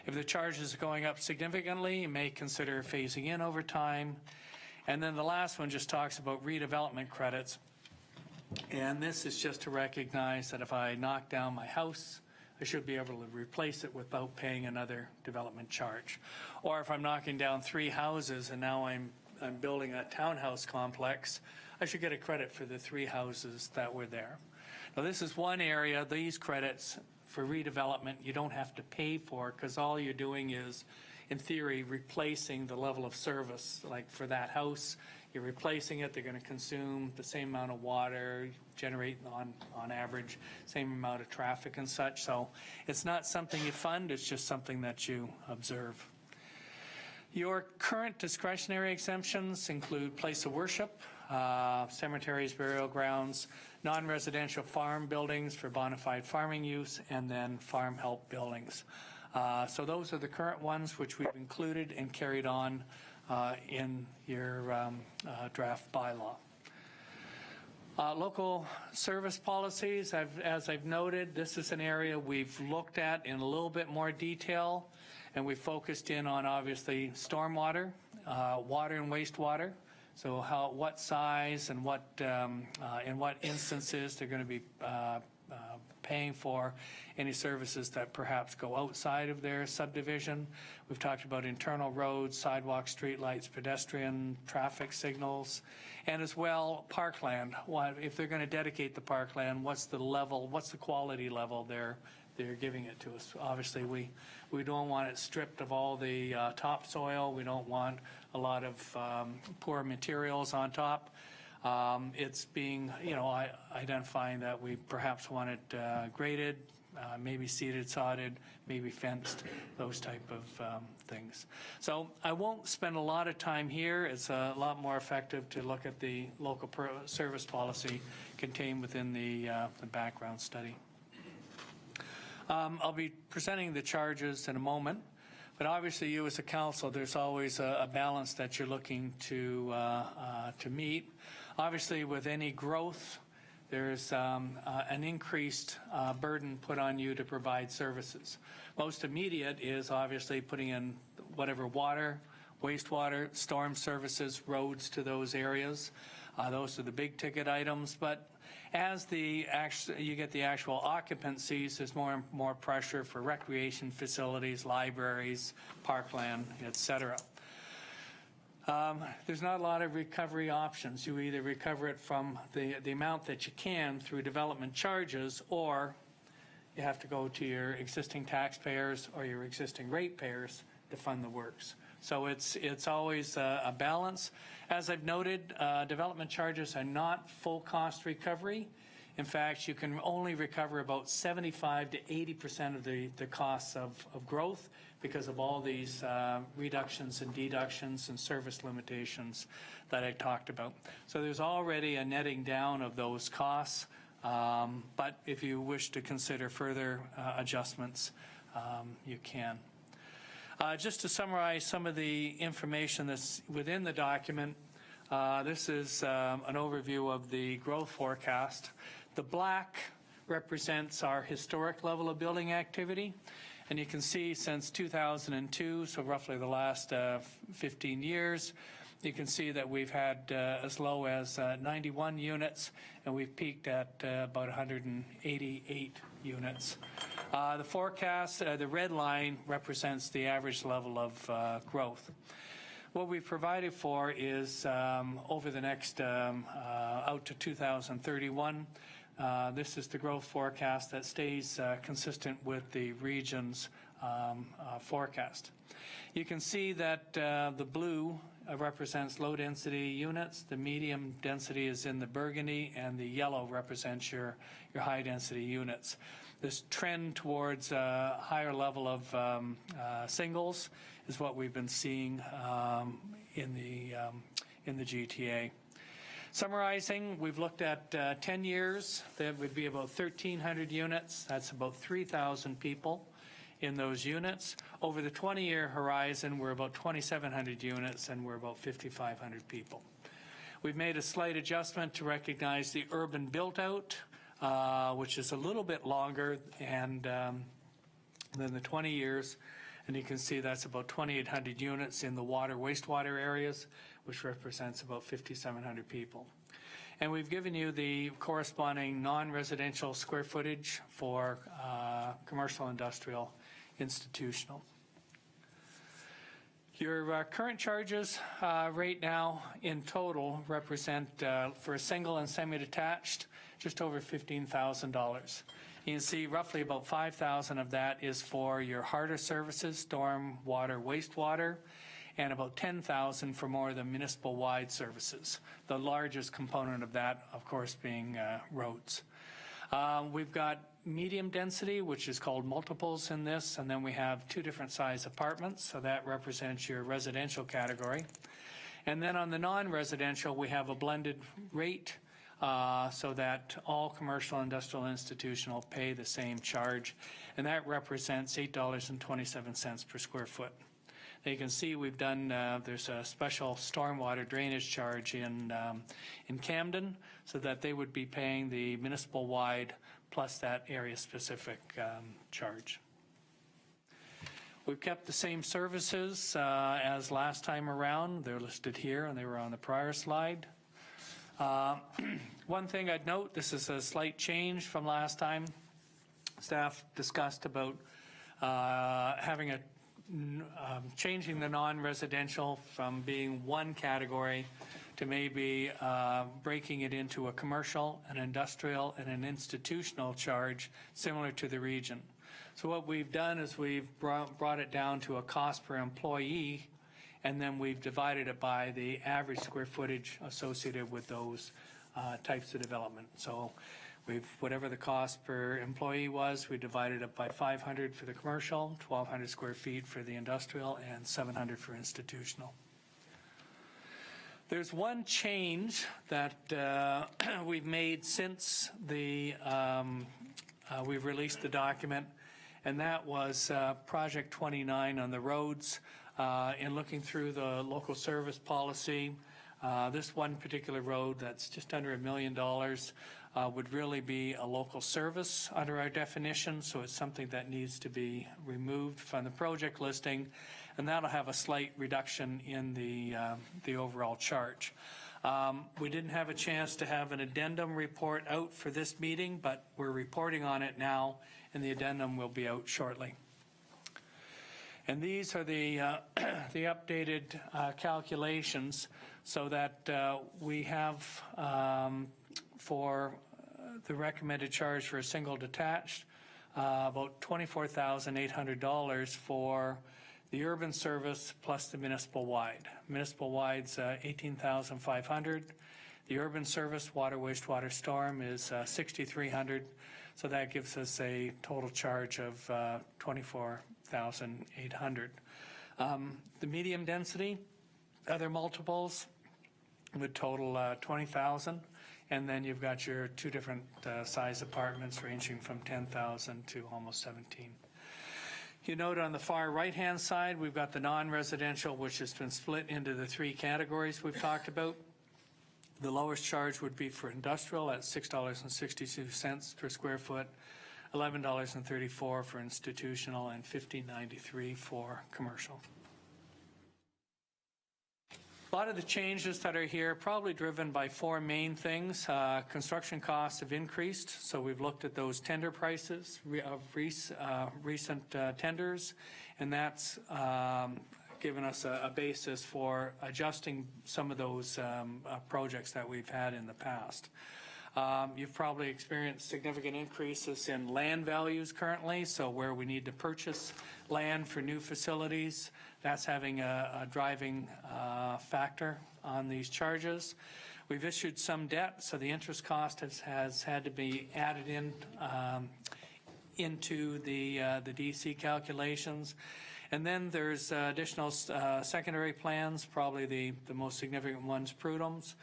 If the charges are going up significantly, you may consider phasing in over time. And then the last one just talks about redevelopment credits. And this is just to recognize that if I knock down my house, I should be able to replace it without paying another development charge. Or if I'm knocking down 3 houses and now I'm building a townhouse complex, I should get a credit for the 3 houses that were there. Now this is one area, these credits for redevelopment you don't have to pay for, because all you're doing is, in theory, replacing the level of service. Like for that house, you're replacing it, they're going to consume the same amount of water, generate on average same amount of traffic and such. So it's not something you fund, it's just something that you observe. Your current discretionary exemptions include place of worship, cemeteries, burial grounds, non-residential farm buildings for bona fide farming use, and then farm help buildings. So those are the current ones which we've included and carried on in your draft bylaw. Local service policies, as I've noted, this is an area we've looked at in a little bit more detail, and we focused in on obviously stormwater, water and wastewater. So what size and in what instances they're going to be paying for any services that perhaps go outside of their subdivision. We've talked about internal roads, sidewalks, streetlights, pedestrian traffic signals, and as well parkland. If they're going to dedicate the parkland, what's the level, what's the quality level they're giving it to us. Obviously, we don't want it stripped of all the topsoil. We don't want a lot of poor materials on top. It's being, identifying that we perhaps want it graded, maybe seeded, sodded, maybe fenced, those type of things. So I won't spend a lot of time here. It's a lot more effective to look at the local service policy contained within the background study. I'll be presenting the charges in a moment, but obviously you as a council, there's always a balance that you're looking to meet. Obviously with any growth, there's an increased burden put on you to provide services. Most immediate is obviously putting in whatever water, wastewater, storm services, roads to those areas. Those are the big ticket items, but as you get the actual occupancies, there's more pressure for recreation facilities, libraries, parkland, etc. There's not a lot of recovery options. You either recover it from the amount that you can through development charges, or you have to go to your existing taxpayers or your existing ratepayers to fund the works. So it's always a balance. As I've noted, development charges are not full cost recovery. In fact, you can only recover about 75 to 80% of the costs of growth because of all these reductions and deductions and service limitations that I talked about. So there's already a netting down of those costs, but if you wish to consider further adjustments, you can. Just to summarize some of the information that's within the document, this is an overview of the growth forecast The black represents our historic level of building activity. And you can see since 2002, so roughly the last 15 years, you can see that we've had as low as 91 units, and we've peaked at about 188 units. The forecast, the red line represents the average level of growth. What we've provided for is over the next out to 2031, this is the growth forecast that stays consistent with the region's forecast. You can see that the blue represents low-density units, the medium density is in the burgundy, and the yellow represents your high-density units. This trend towards a higher level of singles is what we've been seeing in the GTA. Summarizing, we've looked at 10 years. That would be about 1,300 units. That's about 3,000 people in those units. Over the 20-year horizon, we're about 2,700 units, and we're about 5,500 people. We've made a slight adjustment to recognize the urban built-out, which is a little bit longer and than the 20 years. And you can see that's about 2,800 units in the water, wastewater areas, which represents about 5,700 people. And we've given you the corresponding non-residential square footage for commercial, industrial, institutional. Your current charges right now in total represent, for a single and semi-detached, just over $15,000. You can see roughly about $5,000 of that is for your harder services, storm, water, wastewater, and about $10,000 for more of the municipal-wide services. The largest component of that, of course, being roads. We've got medium density, which is called multiples in this, and then we have two different size apartments, so that represents your residential category. And then on the non-residential, we have a blended rate, so that all commercial, industrial, institutional pay the same charge, and that represents $8.27 per square foot. Now you can see we've done, there's a special stormwater drainage charge in Camden, so that they would be paying the municipal-wide plus that area-specific charge. We've kept the same services as last time around. They're listed here, and they were on the prior slide. One thing I'd note, this is a slight change from last time. Staff discussed about having a changing the non-residential from being one category to maybe breaking it into a commercial, an industrial, and an institutional charge similar to the region. So what we've done is we've brought it down to a cost per employee, and then we've divided it by the average square footage associated with those types of development. So whatever the cost per employee was, we divided it by 500 for the commercial, 1,200 square feet for the industrial, and 700 for institutional. There's one change that we've made since we've released the document, and that was Project 29 on the roads. In looking through the local service policy, this one particular road that's just under $1 million would really be a local service under our definition, so it's something that needs to be removed from the project listing, and that'll have a slight reduction in the overall charge. We didn't have a chance to have an addendum report out for this meeting, but we're reporting on it now, and the addendum will be out shortly. And these are the updated calculations, so that we have for the recommended charge for a single detached, about $24,800 for the urban service plus the municipal wide. Municipal wide's $18,500. The urban service, water, wastewater, storm is $6,300. So that gives us a total charge of $24,800. The medium density, other multiples would total $20,000. And then you've got your two different size apartments ranging from 10,000 to almost 17. You note on the far right-hand side, we've got the non-residential, which has been split into the three categories we've talked about. The lowest charge would be for industrial at $6.62 per square foot, $11.34 for institutional, and $15.93 for commercial. A lot of the changes that are here probably driven by four main things. Construction costs have increased, so we've looked at those tender prices of recent tenders, and that's given us a basis for adjusting some of those projects that we've had in the past. You've probably experienced significant increases in land values currently, so where we need to purchase land for new facilities, that's having a driving factor on these charges. We've issued some debt, so the interest cost has had to be added in into the DC calculations. And then there's additional secondary plans, probably the most significant ones, Prudhome's,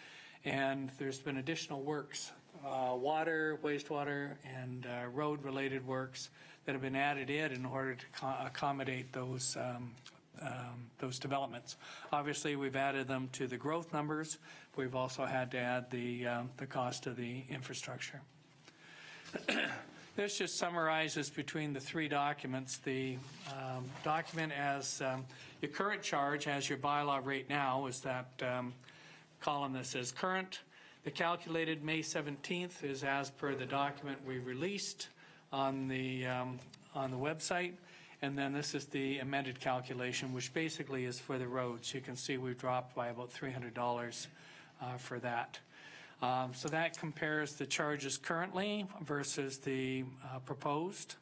and there's been additional works, water, wastewater, and road-related works that have been added in order to accommodate those developments. Obviously, we've added them to the growth numbers. We've also had to add the cost of the infrastructure. This just summarizes between the three documents. The document as your current charge, as your bylaw rate now, is that column that says current. The calculated May 17th is as per the document we released on the website. And then this is the amended calculation, which basically is for the roads. You can see we've dropped by about $300 for that. So that compares the charges currently versus the proposed.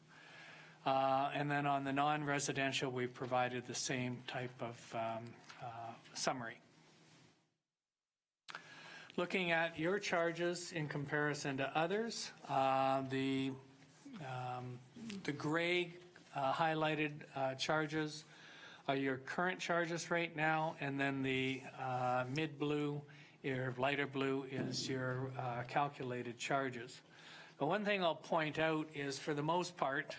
And then on the non-residential, we've provided the same type of summary. Looking at your charges in comparison to others, the gray highlighted charges are your current charges right now, and then the mid-blue, your lighter blue, is your calculated charges. But one thing I'll point out is, for the most part,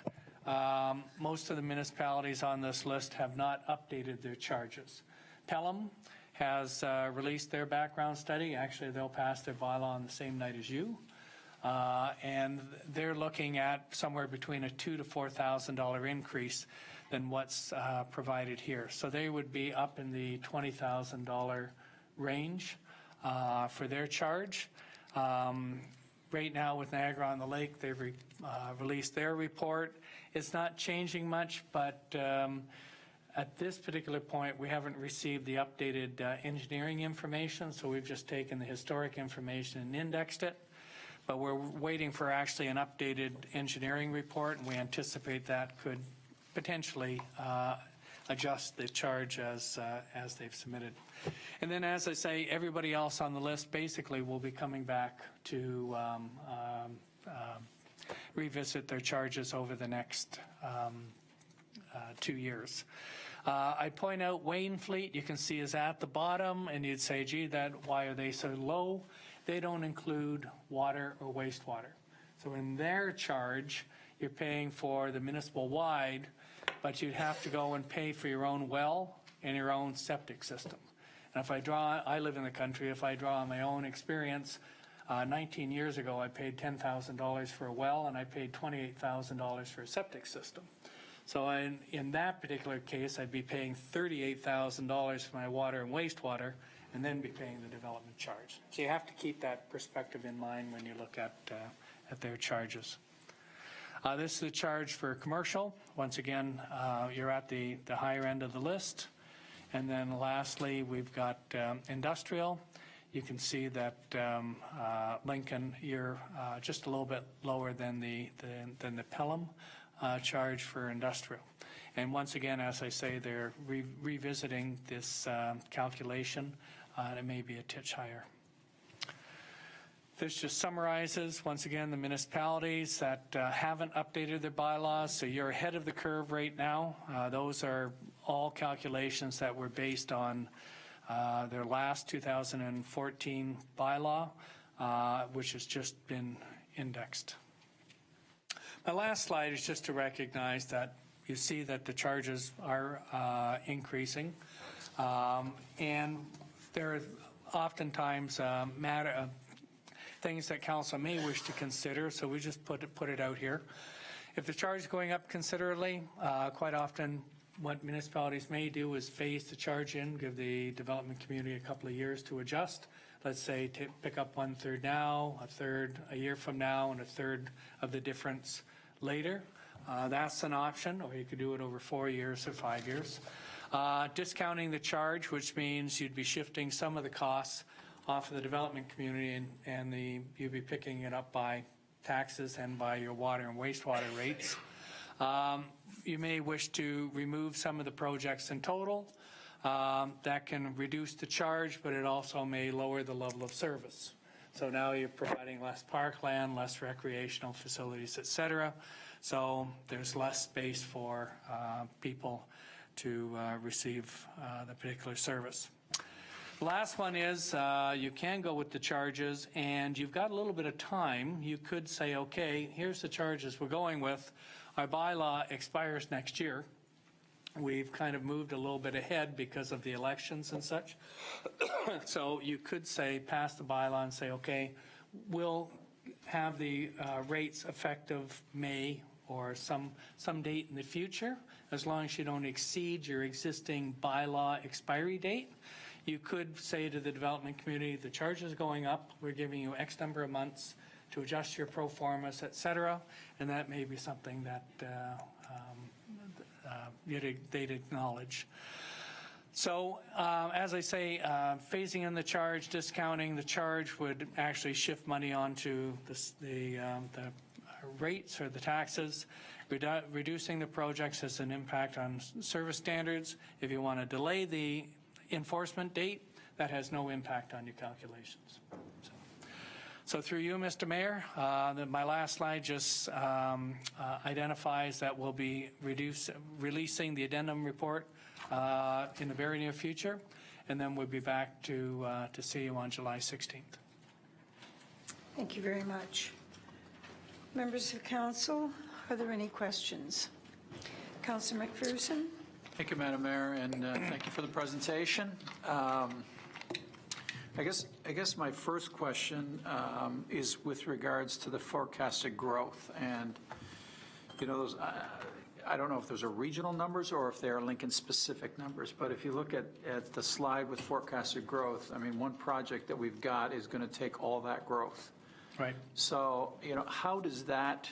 most of the municipalities on this list have not updated their charges. Pelham has released their background study. Actually, they'll pass their bylaw on the same night as you. And they're looking at somewhere between a $2,000 to $4,000 increase than what's provided here. So they would be up in the $20,000 range for their charge. Right now with Niagara-on-the-Lake, they've released their report. It's not changing much, but at this particular point, we haven't received the updated engineering information, so we've just taken the historic information and indexed it. But we're waiting for actually an updated engineering report, and we anticipate that could potentially adjust the charge as they've submitted. And then, as I say, everybody else on the list basically will be coming back to revisit their charges over the next 2 years. I'd point out Wainfleet, you can see, is at the bottom, and you'd say, gee, why are they so low? They don't include water or wastewater. So in their charge, you're paying for the municipal wide, but you'd have to go and pay for your own well and your own septic system. And if I live in the country, if I draw on my own experience, 19 years ago, I paid $10,000 for a well, and I paid $28,000 for a septic system. So in that particular case, I'd be paying $38,000 for my water and wastewater, and then be paying the development charge. So you have to keep that perspective in mind when you look at their charges. This is the charge for commercial. Once again, you're at the higher end of the list. And then lastly, we've got industrial. You can see that Lincoln, you're just a little bit lower than the Pelham charge for industrial. And once again, as I say, they're revisiting this calculation, and it may be a titch higher. This just summarizes, once again, the municipalities that haven't updated their bylaws, so you're ahead of the curve right now. Those are all calculations that were based on their last 2014 bylaw, which has just been indexed. My last slide is just to recognize that you see that the charges are increasing, and there are oftentimes things that council may wish to consider, so we just put it out here. If the charge is going up considerably, quite often what municipalities may do is phase the charge in, give the development community a couple of years to adjust. Let's say pick up 1/3 now, 1/3 a year from now, and 1/3 of the difference later. That's an option, or you could do it over 4 years or 5 years. Discounting the charge, which means you'd be shifting some of the costs off of the development community, and you'd be picking it up by taxes and by your water and wastewater rates. You may wish to remove some of the projects in total. That can reduce the charge, but it also may lower the level of service. So now you're providing less parkland, less recreational facilities, et cetera. So there's less space for people to receive the particular service. The last one is you can go with the charges, and you've got a little bit of time. You could say, okay, here's the charges we're going with. Our bylaw expires next year. We've kind of moved a little bit ahead because of the elections and such. So you could say, pass the bylaw and say, okay, we'll have the rates effective May or some date in the future, as long as you don't exceed your existing bylaw expiry date. You could say to the development community, the charge is going up, we're giving you X number of months to adjust your pro formas, et cetera, and that may be something that they'd acknowledge. So, as I say, phasing in the charge, discounting the charge would actually shift money onto the rates or the taxes. Reducing the projects has an impact on service standards. If you want to delay the enforcement date, that has no impact on your calculations. So through you, Mr. Mayor, my last slide just identifies that we'll be releasing the addendum report in the very near future, and then we'll be back to see you on July 16th. Thank you very much. Members of council, are there any questions? Councillor McPherson? Thank you, Madam Mayor, and thank you for the presentation. I guess my first question is with regards to the forecasted growth, and those. I don't know if those are regional numbers or if they are Lincoln-specific numbers, but if you look at the slide with forecasted growth, I mean, one project that we've got is going to take all that growth. Right. So, how does that?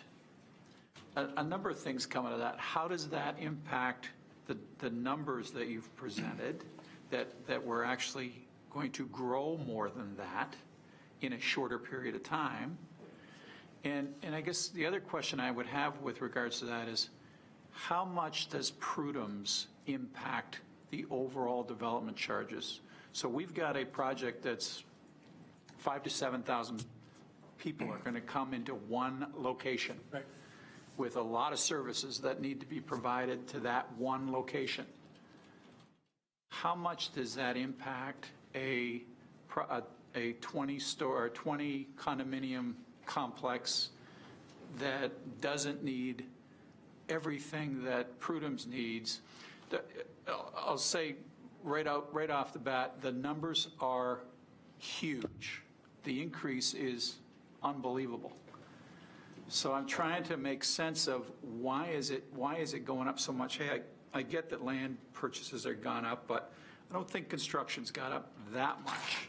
A number of things come out of that. How does that impact the numbers that you've presented, that we're actually going to grow more than that in a shorter period of time? And I guess the other question I would have with regards to that is, how much does Prudhome's impact the overall development charges? So we've got a project that's 5,000 to 7,000 people are going to come into one location. Right. With a lot of services that need to be provided to that one location. How much does that impact a 20-store or 20 condominium complex that doesn't need everything that Prudhome's needs? I'll say right off the bat, the numbers are huge. The increase is unbelievable. So I'm trying to make sense of why is it going up so much? Hey, I get that land purchases are gone up, but I don't think construction's gone up that much.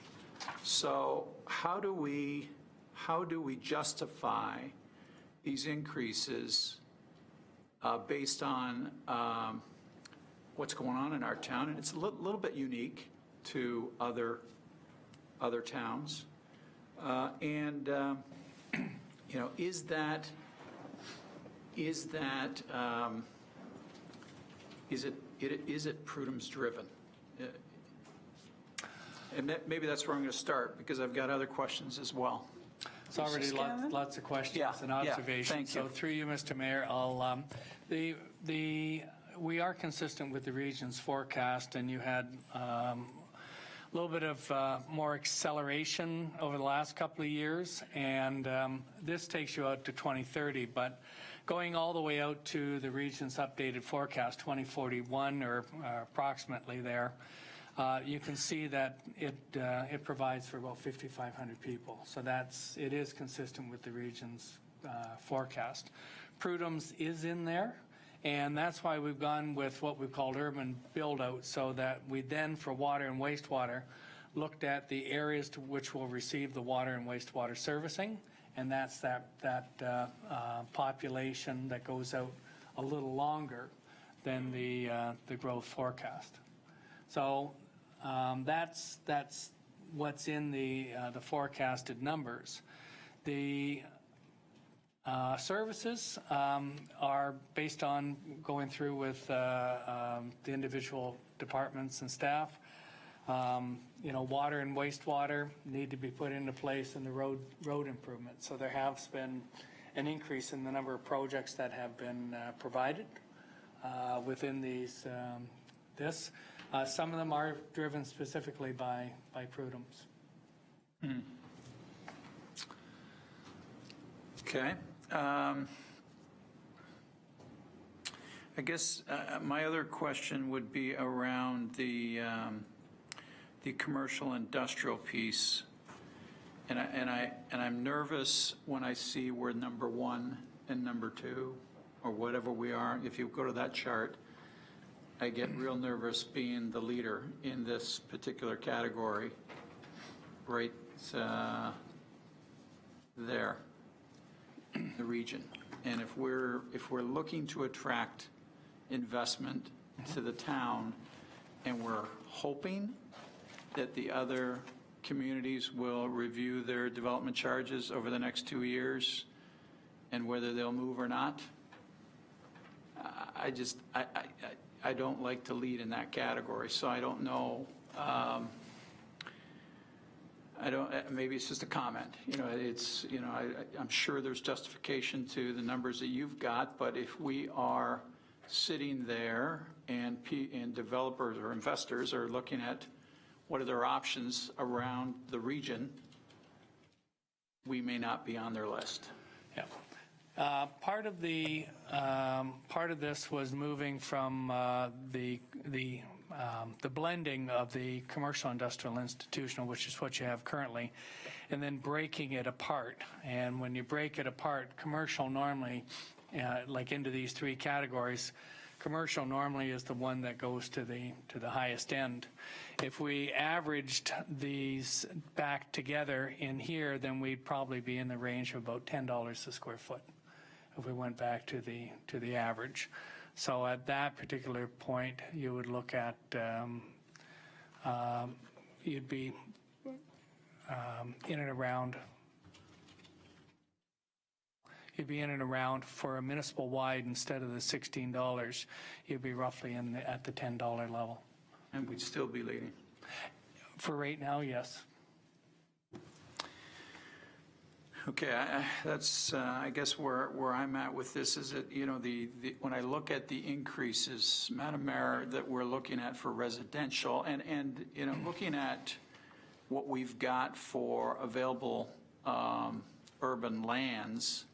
So how do we justify these increases based on what's going on in our town? And it's a little bit unique to other towns. Is it Prudhome's driven? And maybe that's where I'm going to start, because I've got other questions as well. It's already lots of questions and observations. Thank you. So through you, Mr. Mayor, I'll we are consistent with the region's forecast, and you had a little bit of more acceleration over the last couple of years, and this takes you out to 2030, but going all the way out to the region's updated forecast, 2041 or approximately there, you can see that it provides for about 5,500 people. So it is consistent with the region's forecast. Prudhome's is in there, and that's why we've gone with what we've called urban build-out, so that we then, for water and wastewater, looked at the areas to which will receive the water and wastewater servicing, and that's that population that goes out a little longer than the growth forecast. So that's what's in the forecasted numbers. The services are based on going through with the individual departments and staff. Water and wastewater need to be put into place in the road improvements. So there has been an increase in the number of projects that have been provided within these. Some of them are driven specifically by Prudhome's. Okay. I guess my other question would be around the commercial industrial piece, and I'm nervous when I see we're number 1 and number 2, or whatever we are. If you go to that chart, I get real nervous being the leader in this particular category, right there, the region. And if we're looking to attract investment to the town, and we're hoping that the other communities will review their development charges over the next 2 years and whether they'll move or not, I don't like to lead in that category, so I don't know. Maybe it's just a comment. I'm sure there's justification to the numbers that you've got, but if we are sitting there and developers or investors are looking at what are their options around the region, we may not be on their list. Yeah. Part of this was moving from the blending of the commercial, industrial, institutional, which is what you have currently, and then breaking it apart. And when you break it apart, commercial normally, like into these 3 categories, commercial normally is the one that goes to the highest end. If we averaged these back together in here, then we'd probably be in the range of about $10 a square foot if we went back to the average. So at that particular point, you would look at you'd be in and around. You'd be in and around for a municipal wide, instead of the $16, you'd be roughly at the $10 level. And we'd still be leading. For right now, yes. Okay, that's I guess where I'm at with this is that, when I look at the increases, Madam Mayor, that we're looking at for residential, and looking at what we've got for available urban lands,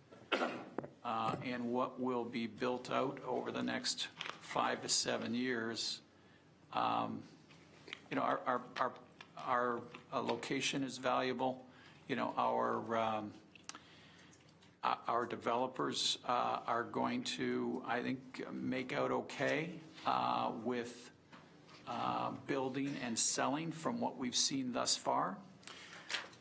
and what will be built out over the next 5 to 7 years, our location is valuable. Our developers are going to, I think, make out okay with building and selling from what we've seen thus far.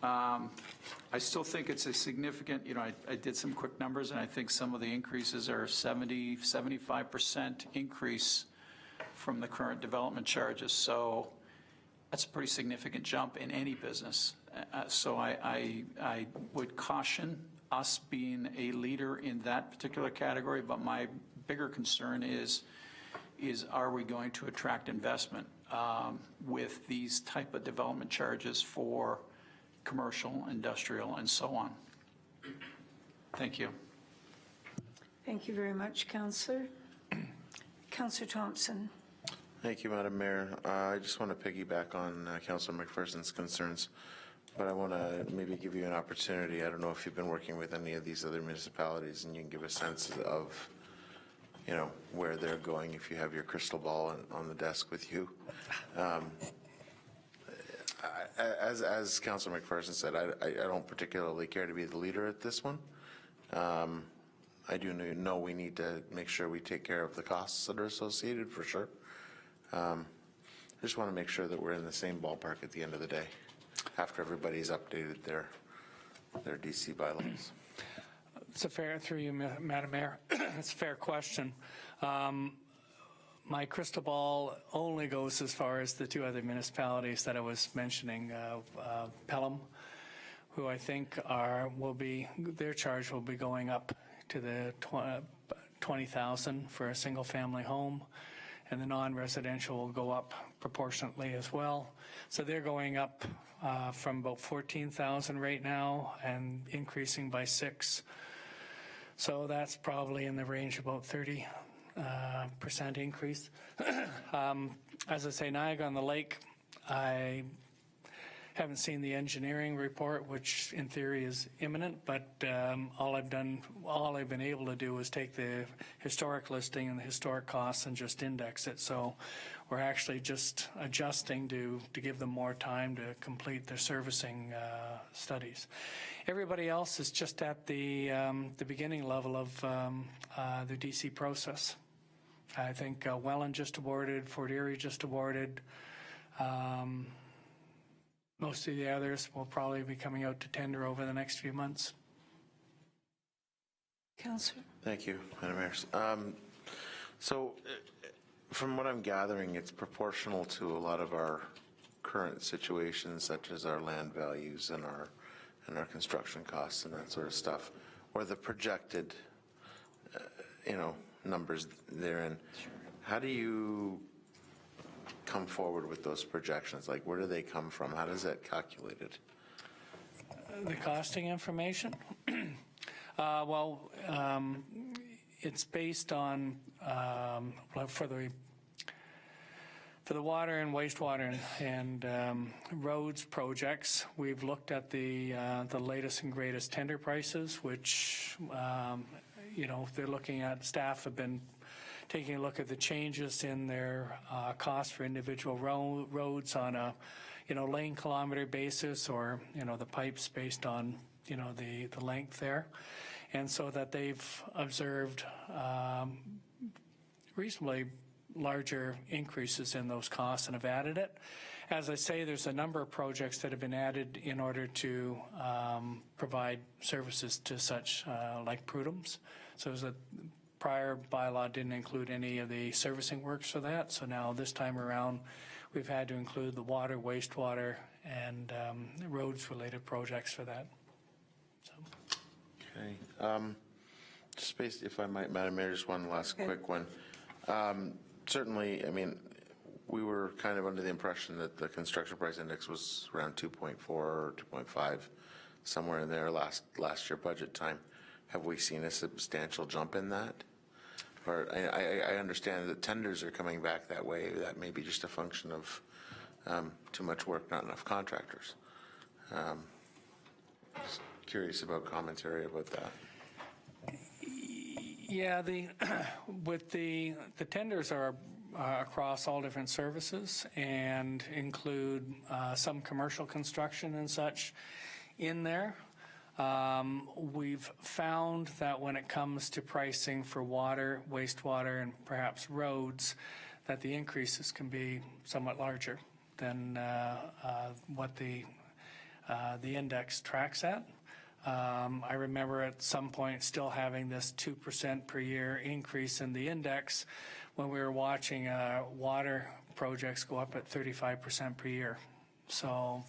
I still think it's a significant, I did some quick numbers, and I think some of the increases are 75% increase from the current development charges. So that's a pretty significant jump in any business. So I would caution us being a leader in that particular category, but my bigger concern is are we going to attract investment with these type of development charges for commercial, industrial, and so on. Thank you. Thank you very much, Councillor. Councillor Thompson. Thank you, Madam Mayor. I just want to piggyback on Councillor McPherson's concerns, but I want to maybe give you an opportunity. I don't know if you've been working with any of these other municipalities, and you can give a sense of, where they're going if you have your crystal ball on the desk with you. As Councilor McPherson said, I don't particularly care to be the leader at this one. I do know we need to make sure we take care of the costs that are associated, for sure. I just want to make sure that we're in the same ballpark at the end of the day, after everybody's updated their DC bylaws. It's a fair, through you, Madam Mayor, it's a fair question. My crystal ball only goes as far as the two other municipalities that I was mentioning, Pelham, who I think their charge will be going up to the 20,000 for a single-family home, and the non-residential will go up proportionately as well. So they're going up from about 14,000 right now and increasing by 6. So that's probably in the range of about 30% increase. As I say, Niagara-on-the-Lake, I haven't seen the engineering report, which in theory is imminent, but all I've been able to do is take the historic listing and the historic costs and just index it. So we're actually just adjusting to give them more time to complete their servicing studies. Everybody else is just at the beginning level of the DC process. I think Welland just awarded, Fort Erie just awarded. Most of the others will probably be coming out to tender over the next few months. Councillor? Thank you, Madam Mayor. So from what I'm gathering, it's proportional to a lot of our current situations, such as our land values and our construction costs and that sort of stuff, or the projected, numbers therein. Sure. How do you come forward with those projections? Like, where do they come from? How does that calculated? The costing information? It's based on, for the water and wastewater and roads projects, we've looked at the latest and greatest tender prices, which, they're looking at, staff have been taking a look at the changes in their cost for individual roads on a, lane kilometer basis, or, the pipes based on, the length there. And so that they've observed reasonably larger increases in those costs and have added it. As I say, there's a number of projects that have been added in order to provide services to such like Prudhome's. So there's a prior bylaw didn't include any of the servicing works for that. So now this time around, we've had to include the water, wastewater, and roads related projects for that. So. Okay. Just based, if I might, Madam Mayor, just one last quick one. Certainly, we were kind of under the impression that the construction price index was around 2.4 or 2.5, somewhere in there last year budget time. Have we seen a substantial jump in that? Or I understand that tenders are coming back that way. That may be just a function of too much work, not enough contractors. Just curious about commentary about that. Yeah, the tenders are across all different services and include some commercial construction and such in there. We've found that when it comes to pricing for water, wastewater, and perhaps roads, that the increases can be somewhat larger than what the index tracks at. I remember at some point still having this 2% per year increase in the index when we were watching water projects go up at 35% per year. So,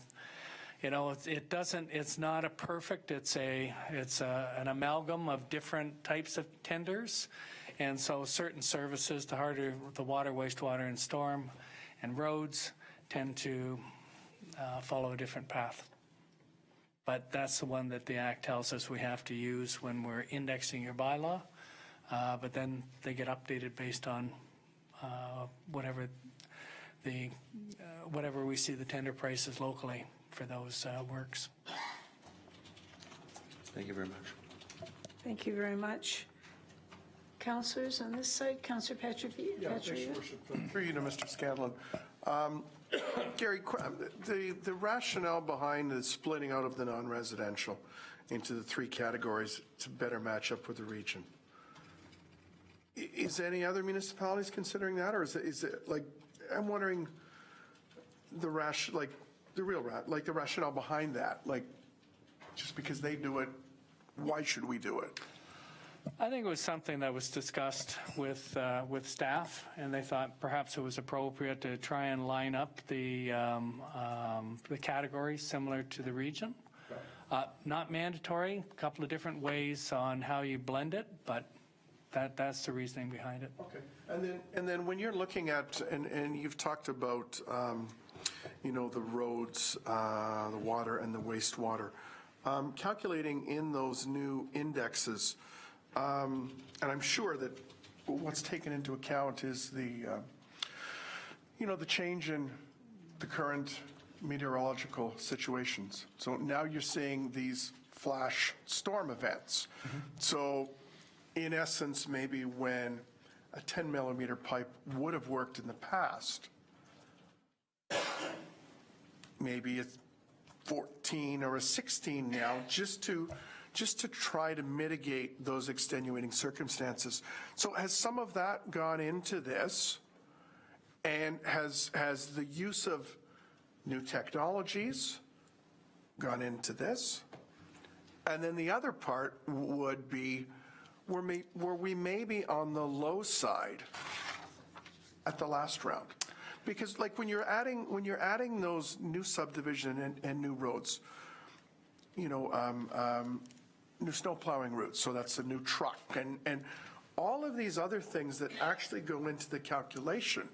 it's not a perfect, it's an amalgam of different types of tenders. And so certain services, the harder the water, wastewater, and storm and roads tend to follow a different path. But that's the one that the Act tells us we have to use when we're indexing your bylaw. But then they get updated based on whatever we see the tender prices locally for those works. Thank you very much. Thank you very much. Councillors on this side, Councillor Petrovich. Yeah, thanks, Your Worship. Through you to Mr. Scanlon. Gary, the rationale behind the splitting out of the non-residential into the three categories to better match up with the region. Is any other municipalities considering that, or is it like, I'm wondering the rationale behind that, like, just because they do it, why should we do it? I think it was something that was discussed with staff, and they thought perhaps it was appropriate to try and line up the categories similar to the region. Not mandatory, a couple of different ways on how you blend it, but that's the reasoning behind it. Okay. And then when you're looking at, and you've talked about, the roads, the water and the wastewater, calculating in those new indexes, and I'm sure that what's taken into account is the change in the current meteorological situations. So now you're seeing these flash storm events. So in essence, maybe when a 10 millimeter pipe would have worked in the past, maybe it's 14 or a 16 now, just to try to mitigate those extenuating circumstances. So has some of that gone into this, and has the use of new technologies gone into this? And then the other part would be, were we maybe on the low side at the last round? Because like when you're adding those new subdivision and new roads, new snow plowing routes, so that's a new truck, and all of these other things that actually go into the calculation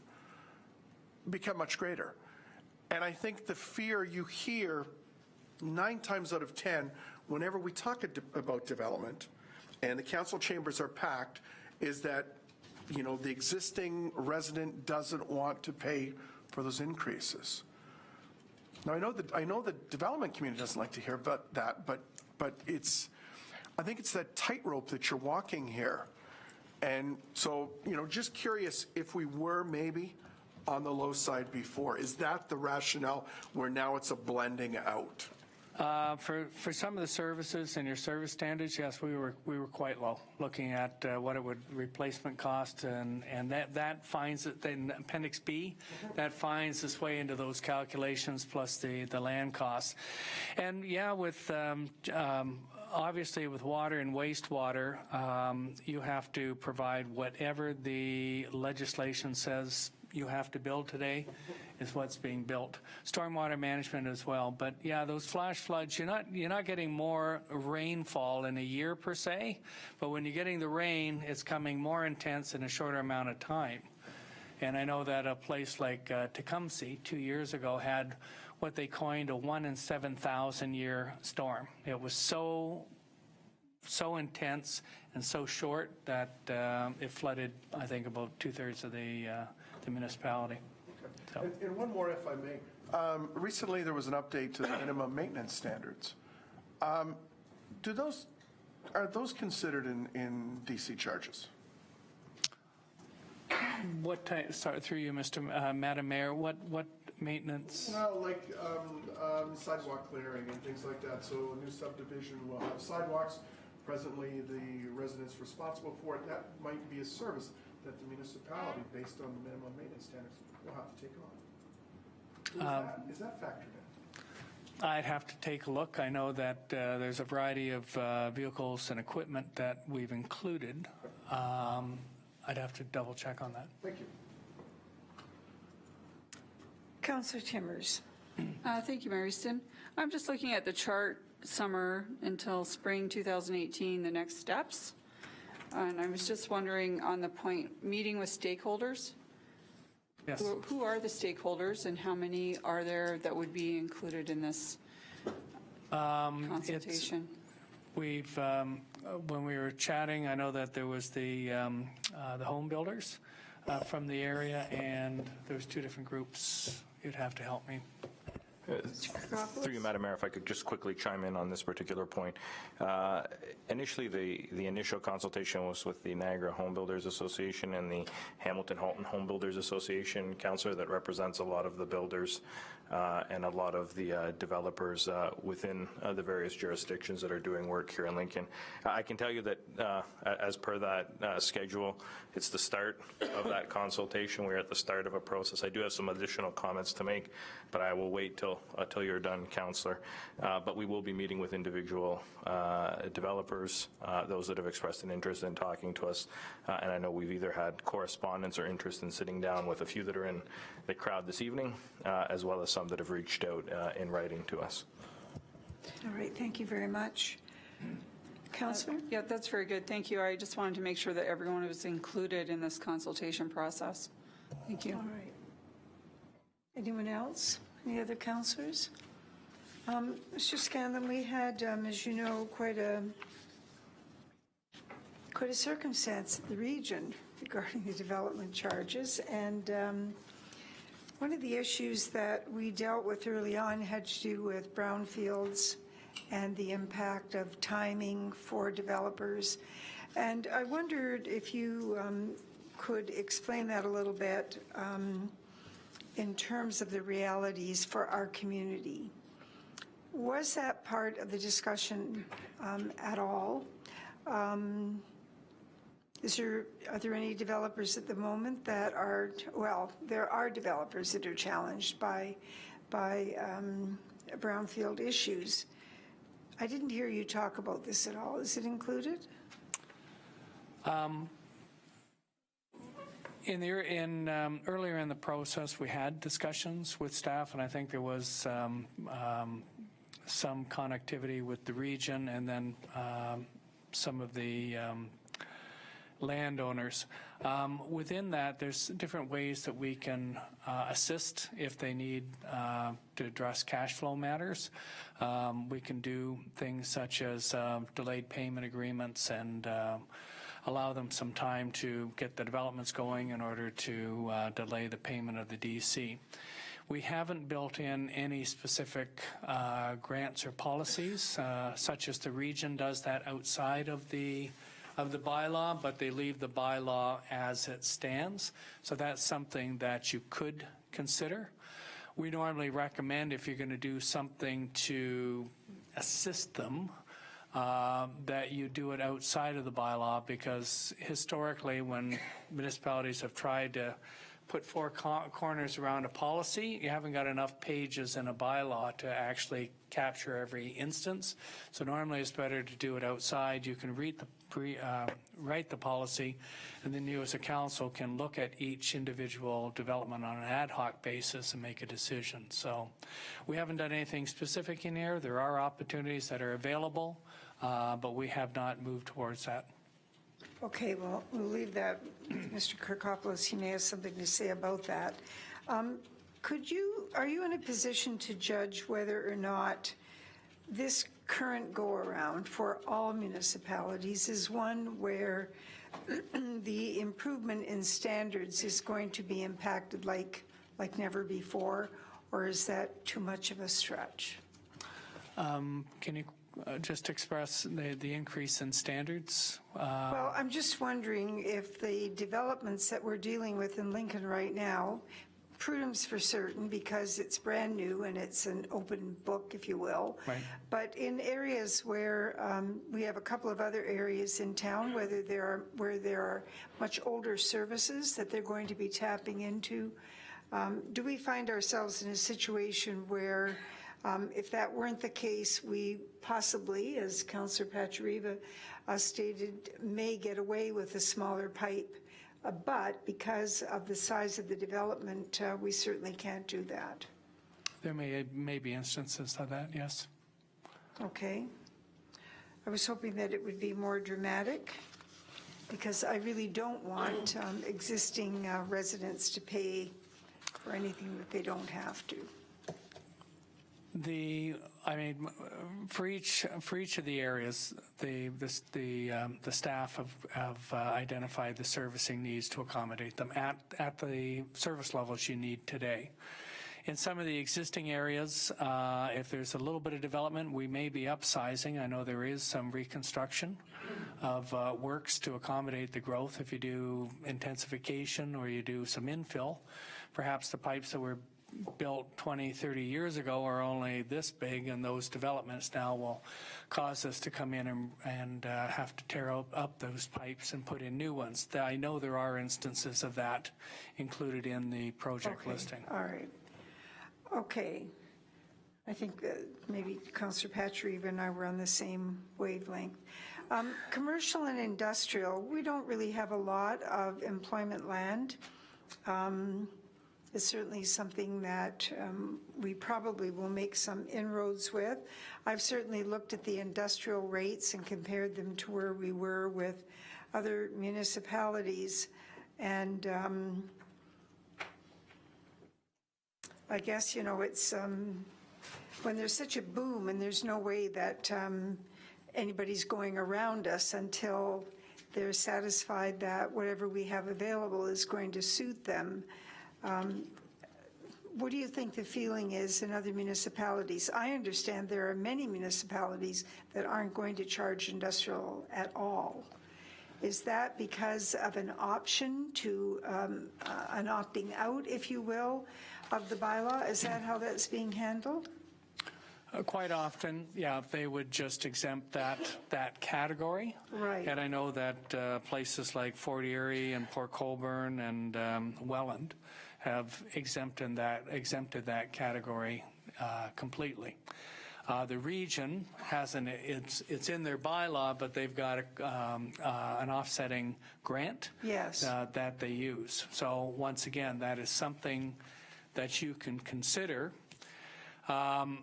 become much greater. And I think the fear you hear 9 times out of 10 whenever we talk about development and the council chambers are packed is that the existing resident doesn't want to pay for those increases. Now I know the development community doesn't like to hear about that, but I think it's that tightrope that you're walking here. And so, just curious if we were maybe on the low side before. Is that the rationale where now it's a blending out? For some of the services and your service standards, yes, we were quite low, looking at what it would replacement cost, and that finds it in Appendix B, that finds its way into those calculations plus the land costs. And yeah, with obviously with water and wastewater, you have to provide whatever the legislation says you have to build today is what's being built. Stormwater management as well. But yeah, those flash floods, you're not getting more rainfall in a year per se, but when you're getting the rain, it's coming more intense in a shorter amount of time. And I know that a place like Tecumseh 2 years ago had what they coined a 1 in 7,000 year storm. It was so intense and so short that it flooded, I think, about 2/3 of the municipality. So. And one more, if I may. Recently, there was an update to the minimum maintenance standards. Are those considered in DC charges? What type? Sorry, through you, Madam Mayor. What maintenance? Well, like sidewalk clearing and things like that. So a new subdivision will have sidewalks. Presently, the residents responsible for it. That might be a service that the municipality, based on the minimum maintenance standards, will have to take on. Is that factored in? I'd have to take a look. I know that there's a variety of vehicles and equipment that we've included. I'd have to double check on that. Thank you. Councillor Timmers. Thank you, Mary Stin. I'm just looking at the chart, summer until spring 2018, the next steps. And I was just wondering on the point, meeting with stakeholders. Yes. Who are the stakeholders and how many are there that would be included in this consultation? We've, when we were chatting, I know that there was the home builders from the area, and there was 2 different groups. You'd have to help me. Through you, Madam Mayor, if I could just quickly chime in on this particular point. Initially, the initial consultation was with the Niagara Home Builders Association and the Hamilton Halton Home Builders Association, Councillor, that represents a lot of the builders and a lot of the developers within the various jurisdictions that are doing work here in Lincoln. I can tell you that as per that schedule, it's the start of that consultation. We're at the start of a process. I do have some additional comments to make, but I will wait till you're done, Councillor. But we will be meeting with individual developers, those that have expressed an interest in talking to us. And I know we've either had correspondence or interest in sitting down with a few that are in the crowd this evening, as well as some that have reached out in writing to us. All right, thank you very much. Councillor? Yeah, that's very good. Thank you. I just wanted to make sure that everyone was included in this consultation process. Thank you. All right. Anyone else? Any other councillors? Mr. Scanlon, we had, as you know, quite a circumstance at the region regarding the development charges, and one of the issues that we dealt with early on had to do with brownfields and the impact of timing for developers. And I wondered if you could explain that a little bit in terms of the realities for our community. Was that part of the discussion at all? Are there any developers at the moment that are, well, there are developers that are challenged by brownfield issues. I didn't hear you talk about this at all. Is it included? Earlier in the process, we had discussions with staff, and I think there was some connectivity with the region and then some of the landowners. Within that, there's different ways that we can assist if they need to address cash flow matters. We can do things such as delayed payment agreements and allow them some time to get the developments going in order to delay the payment of the DC. We haven't built in any specific grants or policies, such as the region does that outside of the bylaw, but they leave the bylaw as it stands. So that's something that you could consider. We normally recommend, if you're going to do something to assist them, that you do it outside of the bylaw, because historically when municipalities have tried to put four corners around a policy, you haven't got enough pages in a bylaw to actually capture every instance. So normally it's better to do it outside. You can read write the policy, and then you as a council can look at each individual development on an ad hoc basis and make a decision. So we haven't done anything specific in here. There are opportunities that are available, but we have not moved towards that. Okay, well, we'll leave that. Mr. Kirkopoulos, he may have something to say about that. Are you in a position to judge whether or not this current go-around for all municipalities is one where the improvement in standards is going to be impacted like never before, or is that too much of a stretch? Can you just express the increase in standards? Well, I'm just wondering if the developments that we're dealing with in Lincoln right now, Prudham's for certain because it's brand new and it's an open book, if you will. Right. But in areas where we have a couple of other areas in town where there are much older services that they're going to be tapping into, do we find ourselves in a situation where if that weren't the case, we possibly, as Councillor Pachariva stated, may get away with a smaller pipe, but because of the size of the development, we certainly can't do that. There may be instances of that, yes. Okay. I was hoping that it would be more dramatic, because I really don't want existing residents to pay for anything that they don't have to. For each of the areas, the staff have identified the servicing needs to accommodate them at the service levels you need today. In some of the existing areas, if there's a little bit of development, we may be upsizing. I know there is some reconstruction of works to accommodate the growth. If you do intensification or you do some infill, perhaps the pipes that were built 20, 30 years ago are only this big, and those developments now will cause us to come in and have to tear up those pipes and put in new ones. I know there are instances of that included in the project Okay, listing. all right. Okay. I think maybe Councillor Patry and I were on the same wavelength. Commercial and industrial, we don't really have a lot of employment land. It's certainly something that we probably will make some inroads with. I've certainly looked at the industrial rates and compared them to where we were with other municipalities. And I guess, you know, it's when there's such a boom and there's no way that anybody's going around us until they're satisfied that whatever we have available is going to suit them. What do you think the feeling is in other municipalities? I understand there are many municipalities that aren't going to charge industrial at all. Is that because of an option to, an opting out, if you will, of the bylaw? Is that how that's being handled? Quite often, yeah, they would just exempt that category. Right. And I know that places like Fort Erie and Port Colborne and Welland have exempted that category completely. The region has it's in their bylaw, but they've got an offsetting grant. Yes. That they use. So once again, that is something that you can consider. There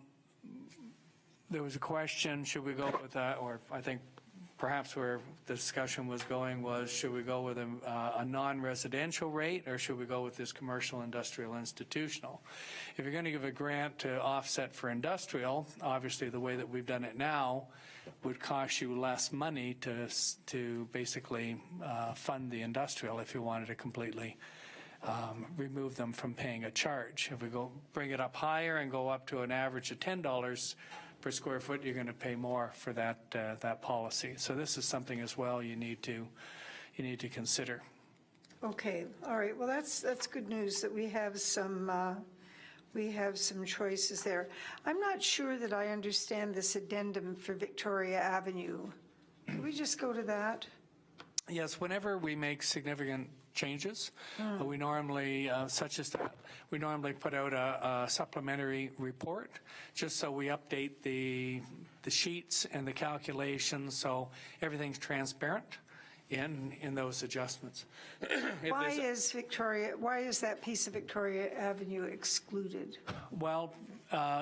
was a question, should we go with that, or I think perhaps where the discussion was going was, should we go with a non-residential rate, or should we go with this commercial, industrial, institutional? If you're going to give a grant to offset for industrial, obviously the way that we've done it now would cost you less money to basically fund the industrial if you wanted to completely remove them from paying a charge. If we bring it up higher and go up to an average of $10 per square foot, you're going to pay more for that policy. So this is something as well you need to consider. Okay, all right. Well, that's good news that we have some choices there. I'm not sure that I understand this addendum for Victoria Avenue. Can we just go to that? Yes, whenever we make significant changes, we normally, such as that, we normally put out a supplementary report just so we update the sheets and the calculations so everything's transparent in those adjustments. Why is that piece of Victoria Avenue excluded? Well,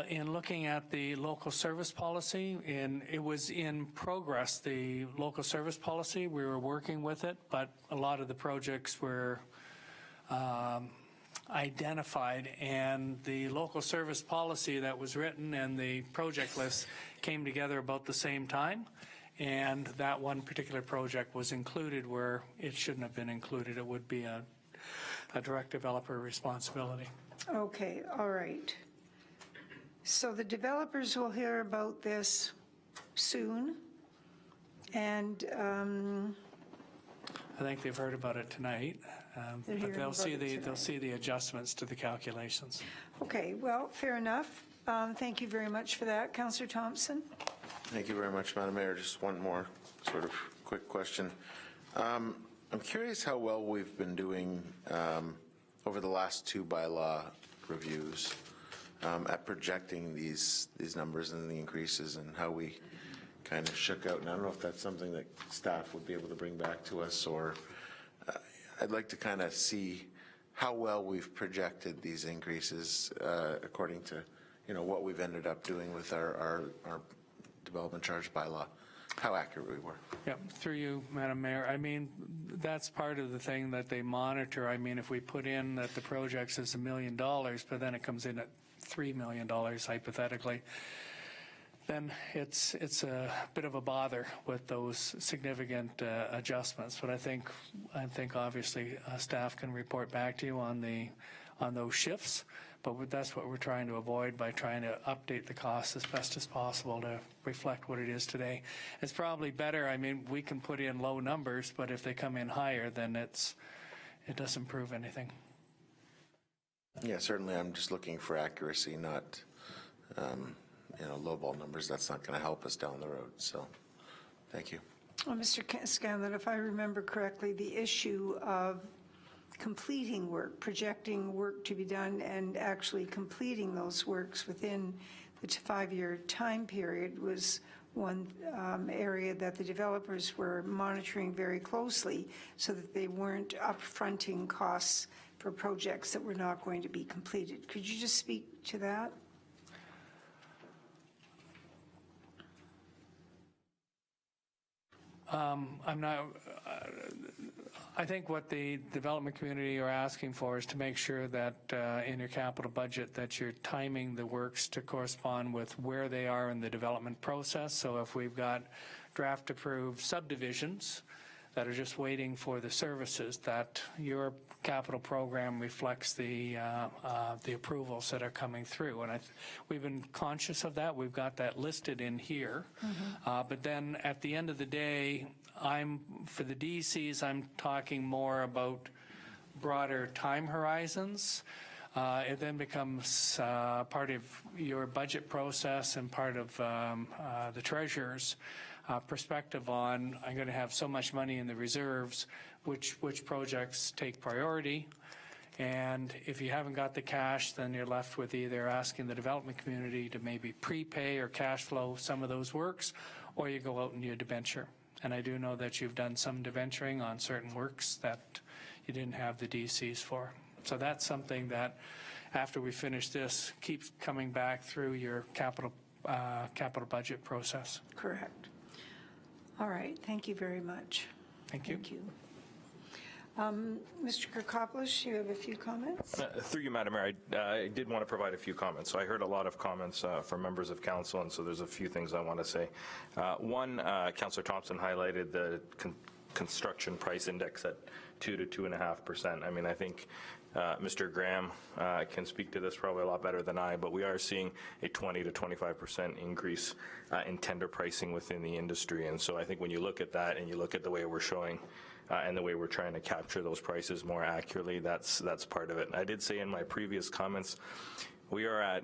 in looking at the local service policy, it was in progress, the local service policy. We were working with it, but a lot of the projects were identified, and the local service policy that was written and the project list came together about the same time. And that one particular project was included where it shouldn't have been included. It would be a direct developer responsibility. Okay, all right. So the developers will hear about this soon, and I think they've heard about it tonight, They're but hearing they'll about it see the adjustments to the calculations. okay, well, fair enough. Thank you very much for that, Councillor Thompson. Thank you very much, Madam Mayor. Just one more sort of quick question. I'm curious how well we've been doing over the last two bylaw reviews at projecting these numbers and the increases, and how we kind of shook out. And I don't know if that's something that staff would be able to bring back to us, or I'd like to kind of see how well we've projected these increases according to, you know, what we've ended up doing with our development charge bylaw, how accurate we were. Yeah, through you, Madam Mayor. I mean, that's part of the thing that they monitor. I mean, if we put in that the project is $1 million, but then it comes in at $3 million hypothetically, then it's a bit of a bother with those significant adjustments. But I think obviously staff can report back to you on those shifts. But that's what we're trying to avoid by trying to update the costs as best as possible to reflect what it is today. It's probably better, I mean, we can put in low numbers, but if they come in higher, then it doesn't prove anything. Yeah, certainly I'm just looking for accuracy, not, lowball numbers. That's not going to help us down the road. So, thank you. Well, Mr. Scanlon, if I remember correctly, the issue of completing work, projecting work to be done and actually completing those works within the 5-year time period was one area that the developers were monitoring very closely so that they weren't upfronting costs for projects that were not going to be completed. Could you just speak to that? I think what the development community are asking for is to make sure that in your capital budget that you're timing the works to correspond with where they are in the development process. So if we've got draft approved subdivisions that are just waiting for the services, that your capital program reflects the approvals that are coming through. And we've been conscious of that. We've got that listed in here. But then at the end of the day, for the DCs, I'm talking more about broader time horizons. It then becomes part of your budget process and part of the treasurer's perspective on, I'm going to have so much money in the reserves, which projects take priority. And if you haven't got the cash, then you're left with either asking the development community to maybe prepay or cash flow some of those works, or you go out and you debenture. And I do know that you've done some debenturing on certain works that you didn't have the DCs for. So that's something that, after we finish this, keeps coming back through your capital budget process. Correct. All right. Thank you very much. Thank you. Thank you. Mr. Kirkopoulos, you have a few comments? Through you, Madam Mayor, I did want to provide a few comments. So I heard a lot of comments from members of council, and so there's a few things I want to say. One, Councillor Thompson highlighted the construction price index at 2 to 2.5%. I mean, I think Mr. Graham can speak to this probably a lot better than I, but we are seeing a 20 to 25% increase in tender pricing within the industry. And so I think when you look at that and you look at the way we're showing and the way we're trying to capture those prices more accurately, that's part of it. I did say in my previous comments, we are at,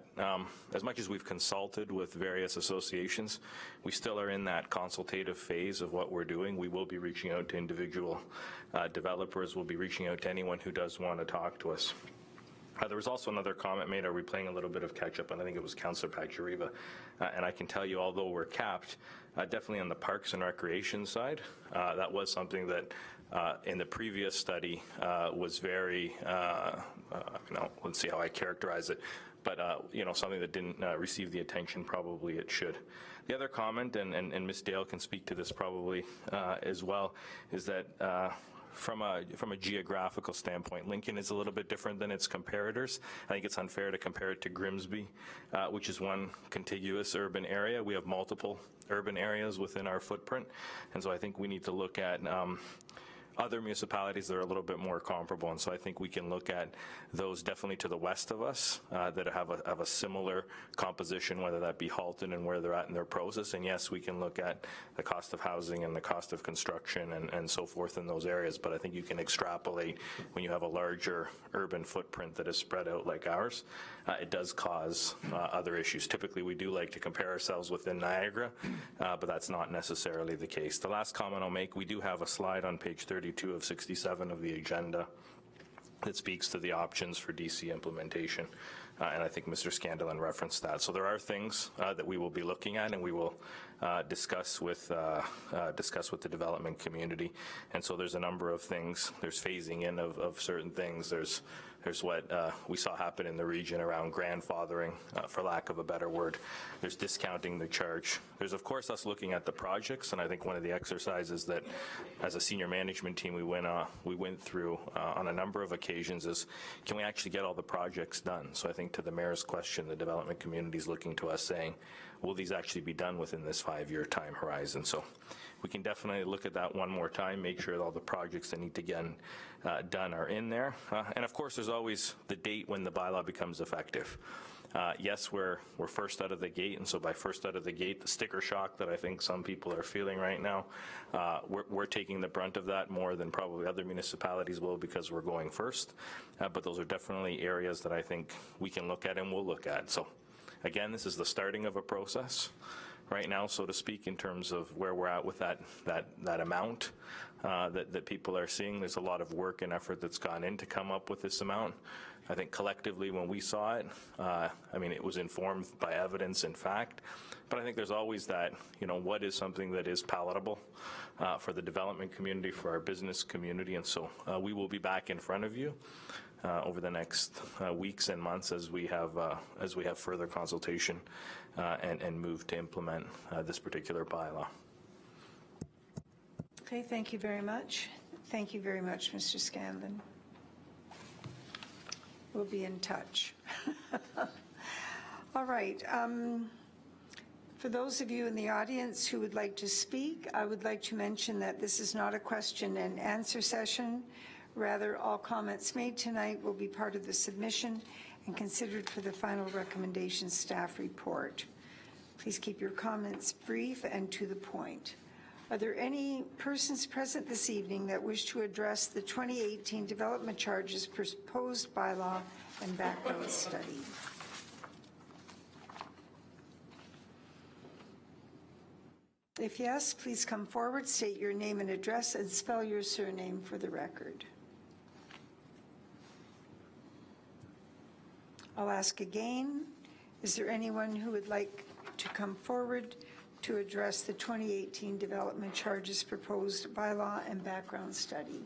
as much as we've consulted with various associations, we still are in that consultative phase of what we're doing. We will be reaching out to individual developers. We'll be reaching out to anyone who does want to talk to us. There was also another comment made, are we playing a little bit of catch up? And I think it was Councillor Pachariva. And I can tell you, although we're capped, definitely on the parks and recreation side, that was something that in the previous study was very, let's see how I characterize it, but something that didn't receive the attention probably it should. The other comment, and Ms. Dale can speak to this probably as well, is that from a geographical standpoint, Lincoln is a little bit different than its comparators. I think it's unfair to compare it to Grimsby, which is one contiguous urban area. We have multiple urban areas within our footprint, and so I think we need to look at other municipalities that are a little bit more comparable, and so I think we can look at those definitely to the west of us that have a similar composition, whether that be Halton and where they're at in their process. And yes, we can look at the cost of housing and the cost of construction and so forth in those areas, but I think you can extrapolate when you have a larger urban footprint that is spread out like ours. It does cause other issues. Typically, we do like to compare ourselves within Niagara, but that's not necessarily the case. The last comment I'll make, we do have a slide on page 32 of 67 of the agenda that speaks to the options for DC implementation, and I think Mr. Scanlon referenced that. So there are things that we will be looking at, and we will discuss with the development community. And so there's a number of things. There's phasing in of certain things. There's what we saw happen in the region around grandfathering, for lack of a better word. There's discounting the charge. There's, of course, us looking at the projects, and I think one of the exercises that, as a senior management team, we went through on a number of occasions is, can we actually get all the projects done? So I think to the mayor's question, the development community is looking to us saying, will these actually be done within this 5-year time horizon? So we can definitely look at that one more time, make sure that all the projects that need to get done are in there. And of course, there's always the date when the bylaw becomes effective. Yes, we're first out of the gate, and so by first out of the gate, the sticker shock that I think some people are feeling right now, we're taking the brunt of that more than probably other municipalities will because we're going first. But those are definitely areas that I think we can look at and will look at. So again, this is the starting of a process right now, so to speak, in terms of where we're at with that amount that people are seeing. There's a lot of work and effort that's gone in to come up with this amount. I think collectively when we saw it, I mean, it was informed by evidence and fact, but I think there's always that, you know, what is something that is palatable for the development community, for our business community, and so we will be back in front of you over the next weeks and months as we have further consultation and move to implement this particular bylaw. Okay, thank you very much. Thank you very much, Mr. Scanlon. We'll be in touch. All right. For those of you in the audience who would like to speak, I would like to mention that this is not a question and answer session. Rather, all comments made tonight will be part of the submission and considered for the final recommendation staff report. Please keep your comments brief and to the point. Are there any persons present this evening that wish to address the 2018 development charges proposed bylaw and background study? If yes, please come forward, state your name and address, and spell your surname for the record. I'll ask again, is there anyone who would like to come forward to address the 2018 development charges proposed bylaw and background study?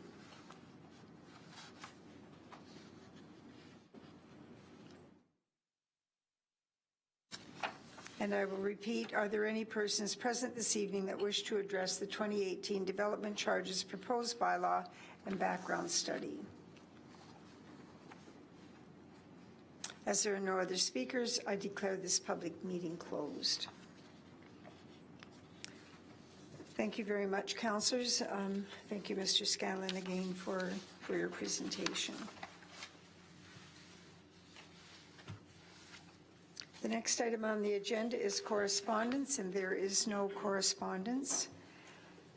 And I will repeat, are there any persons present this evening that wish to address the 2018 development charges proposed bylaw and background study? As there are no other speakers, I declare this public meeting closed. Thank you very much, councillors. Thank you, Mr. Scanlon, again for your presentation. The next item on the agenda is correspondence, and there is no correspondence.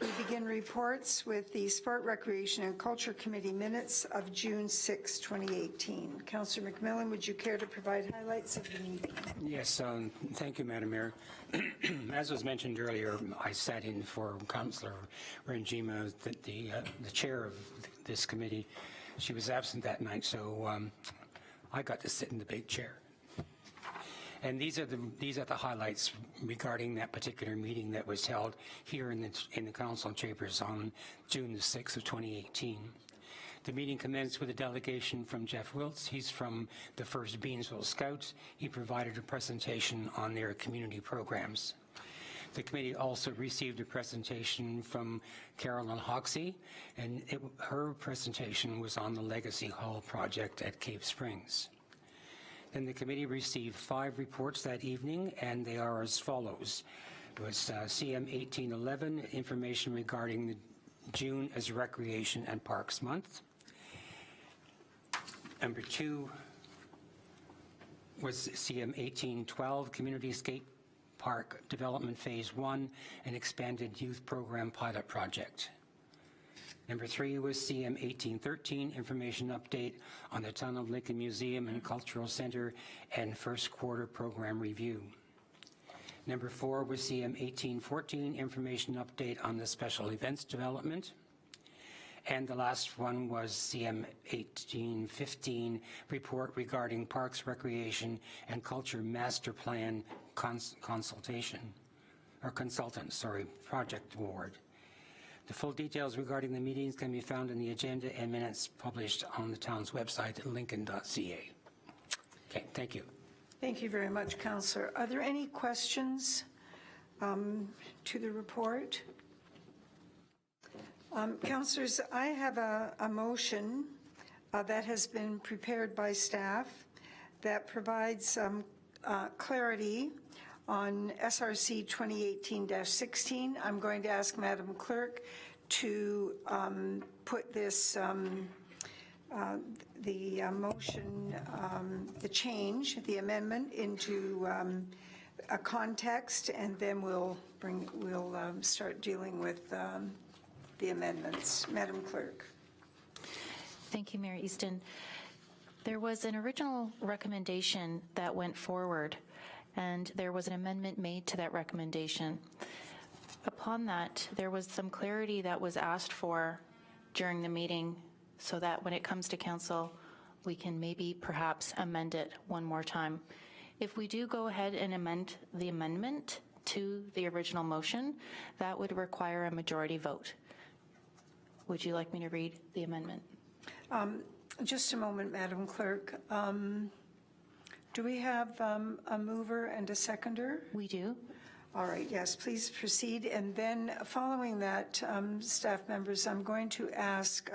We begin reports with the Sport, Recreation and Culture Committee minutes of June 6, 2018. Councillor McMillan, would you care to provide highlights of the meeting? Yes, thank you, Madam Mayor. As was mentioned earlier, I sat in for Councillor Ranjima, the chair of this committee. She was absent that night, so I got to sit in the big chair. And these are the highlights regarding that particular meeting that was held here in the council chambers on June the 6th of 2018. The meeting commenced with a delegation from Jeff Wiltz. He's from the 1st Beansville Scouts. He provided a presentation on their community programs. The committee also received a presentation from Carolyn Hoxie, and her presentation was on the Legacy Hall project at Cape Springs. Then the committee received 5 reports that evening, and they are as follows. It was CM 1811, information regarding the June as Recreation and Parks Month. Number 2 was CM 1812, Community Skate Park Development Phase 1, an expanded youth program pilot project. Number 3 was CM 1813, information update on the Town of Lincoln Museum and Cultural Center and first quarter program review. Number 4 was CM 1814, information update on the special events development. And the last one was CM 1815, report regarding Parks, Recreation, and Culture Master Plan consultant, project award. The full details regarding the meetings can be found in the agenda and minutes published on the town's website at lincoln.ca. Okay, thank you. Thank you very much, Councillor. Are there any questions to the report? Councillors, I have a motion that has been prepared by staff that provides clarity On SRC 2018-16, I'm going to ask Madam Clerk to put this, the motion, the change, the amendment into a context, and then we'll start dealing with the amendments. Madam Clerk. Thank you, Mayor Easton. There was an original recommendation that went forward, and there was an amendment made to that recommendation. Upon that, there was some clarity that was asked for during the meeting so that when it comes to council, we can maybe perhaps amend it one more time. If we do go ahead and amend the amendment to the original motion, that would require a majority vote. Would you like me to read the amendment? Just a moment, Madam Clerk. Do we have a mover and a seconder? We do. All right, yes, please proceed. And then following that, staff members, I'm going to ask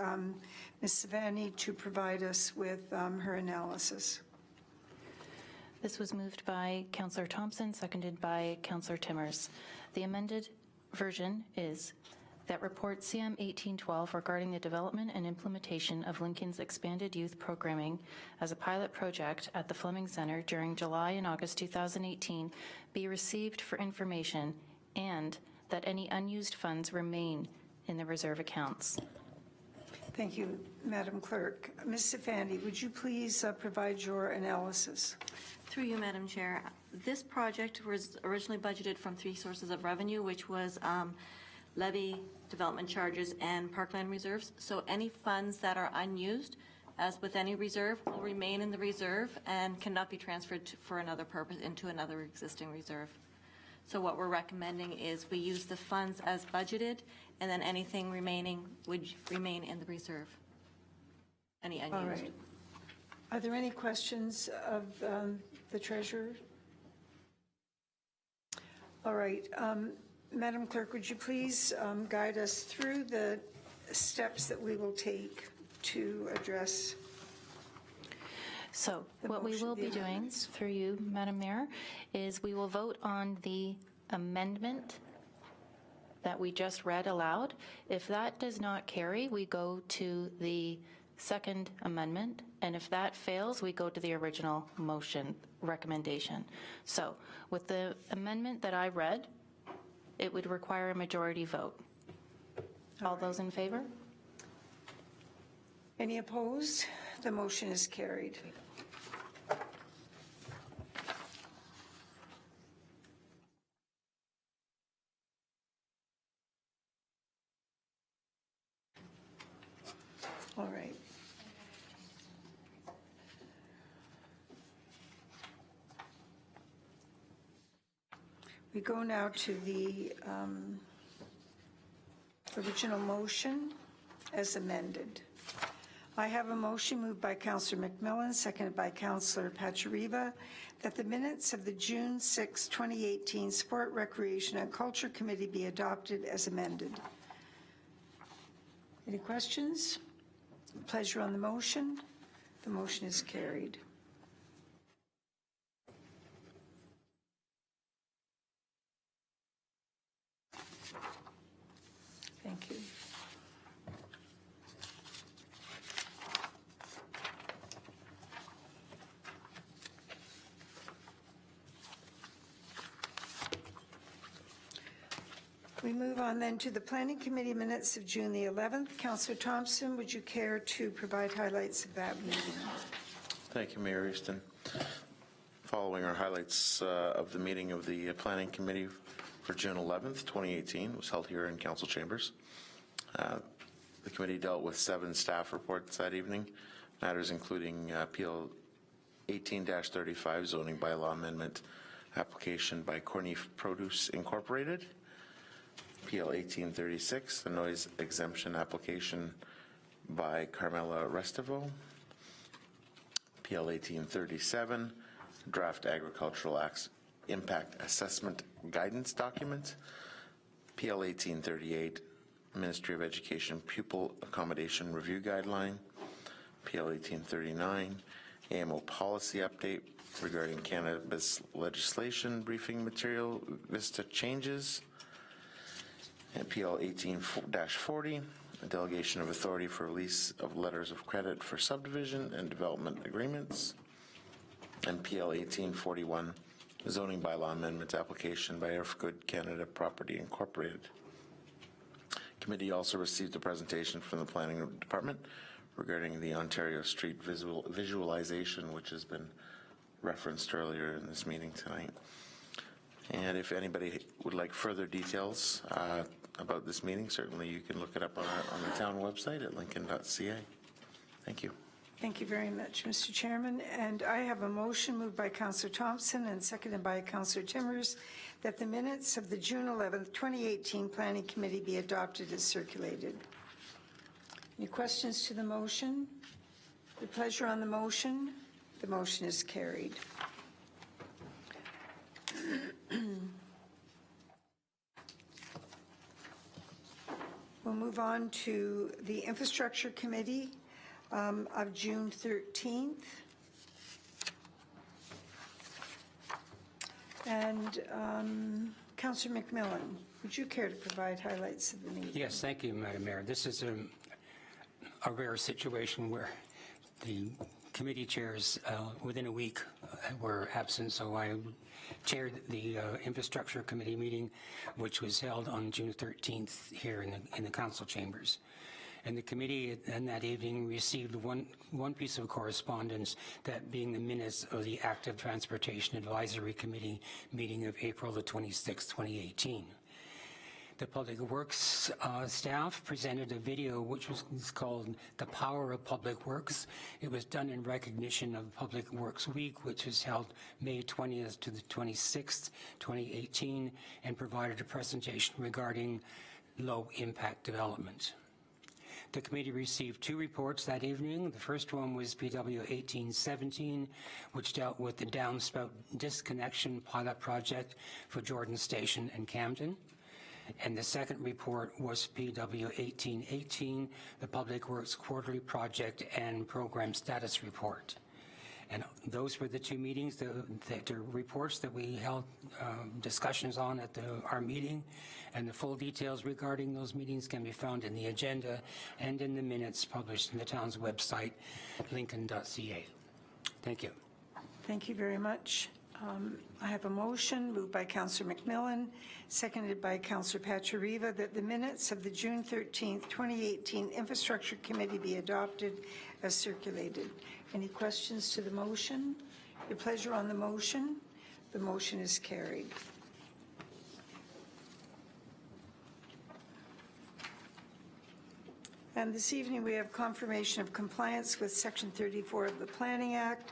Ms. Savani to provide us with her analysis. This was moved by Councillor Thompson, seconded by Councillor Timmers. The amended version is that report CM 1812 regarding the development and implementation of Lincoln's expanded youth programming as a pilot project at the Fleming Center during July and August 2018 be received for information, and that any unused funds remain in the reserve accounts. Thank you, Madam Clerk. Ms. Safandi, would you please provide your analysis? Through you, Madam Chair. This project was originally budgeted from 3 sources of revenue, which was levy, development charges, and parkland reserves. So any funds that are unused, as with any reserve, will remain in the reserve and cannot be transferred for another purpose into another existing reserve. So what we're recommending is we use the funds as budgeted, and then anything remaining would remain in the reserve. Any unused. All right. Are there any questions of the treasurer? All right. Madam Clerk, would you please guide us through the steps that we will take to address? So The what we motion, will the be doing, amendments. through you, Madam Mayor, is we will vote on the amendment that we just read aloud. If that does not carry, we go to the second amendment, and if that fails, we go to the original motion recommendation. So with the amendment that I read, it would require a majority vote. All those in favor? Any opposed? The motion is carried. All right. We go now to the original motion as amended. I have a motion moved by Councillor McMillan, seconded by Councillor Pachariva, that the minutes of the June 6, 2018 Sport, Recreation and Culture Committee be adopted as amended. Any questions? Pleasure on the motion. The motion is carried. Thank you. We move on then to the Planning Committee minutes of June the 11th. Councillor Thompson, would you care to provide highlights of that meeting? Thank you, Mayor Easton. Following our highlights of the meeting of the Planning Committee for June 11th, 2018, was held here in Council Chambers. The committee dealt with 7 staff reports that evening, matters including PL 18-35 zoning bylaw amendment application by Corneef Produce Incorporated, PL 1836, a noise exemption application by Carmela Restivo, PL 1837, draft agricultural impact assessment guidance document, PL 1838, Ministry of Education pupil accommodation review guideline, PL 1839, AMO policy update regarding cannabis legislation briefing material, Vista changes, and PL 18-40, a delegation of authority for release of letters of credit for subdivision and development agreements, and PL 18-41, zoning bylaw amendment application by Earthgood Canada Property Incorporated. Committee also received a presentation from the Planning Department regarding the Ontario Street visualization, which has been referenced earlier in this meeting tonight. And if anybody would like further details about this meeting, certainly you can look it up on the town website at lincoln.ca. Thank you. Thank you very much, Mr. Chairman. And I have a motion moved by Councillor Thompson and seconded by Councillor Timmers that the minutes of the June 11th, 2018 Planning Committee be adopted as circulated. Any questions to the motion? Your pleasure on the motion? The motion is carried. We'll move on to the Infrastructure Committee of June 13th. And Councillor McMillan, would you care to provide highlights of the meeting? Yes, thank you, Madam Mayor. This is a rare situation where the committee chairs within a week were absent, so I chaired the Infrastructure Committee meeting, which was held on June 13th here in the council chambers. And the committee in that evening received one piece of correspondence, that being the minutes of the Active Transportation Advisory Committee meeting of April the 26th, 2018. The Public Works staff presented a video which was called The Power of Public Works. It was done in recognition of Public Works Week, which was held May 20th to the 26th, 2018, and provided a presentation regarding low-impact development. The committee received two reports that evening. The first one was PW 1817, which dealt with the downspout disconnection pilot project for Jordan Station and Camden. And the second report was PW 1818, the Public Works Quarterly Project and Program Status Report. And those were the two meetings, the reports that we held discussions on at our meeting, and the full details regarding those meetings can be found in the agenda and in the minutes published in the town's website, lincoln.ca. Thank you. Thank you very much. I have a motion moved by Councillor McMillan, seconded by Councillor Pachariva, that the minutes of the June 13th, 2018 Infrastructure Committee be adopted as circulated. Any questions to the motion? Your pleasure on the motion? The motion is carried. And this evening we have confirmation of compliance with Section 34 of the Planning Act.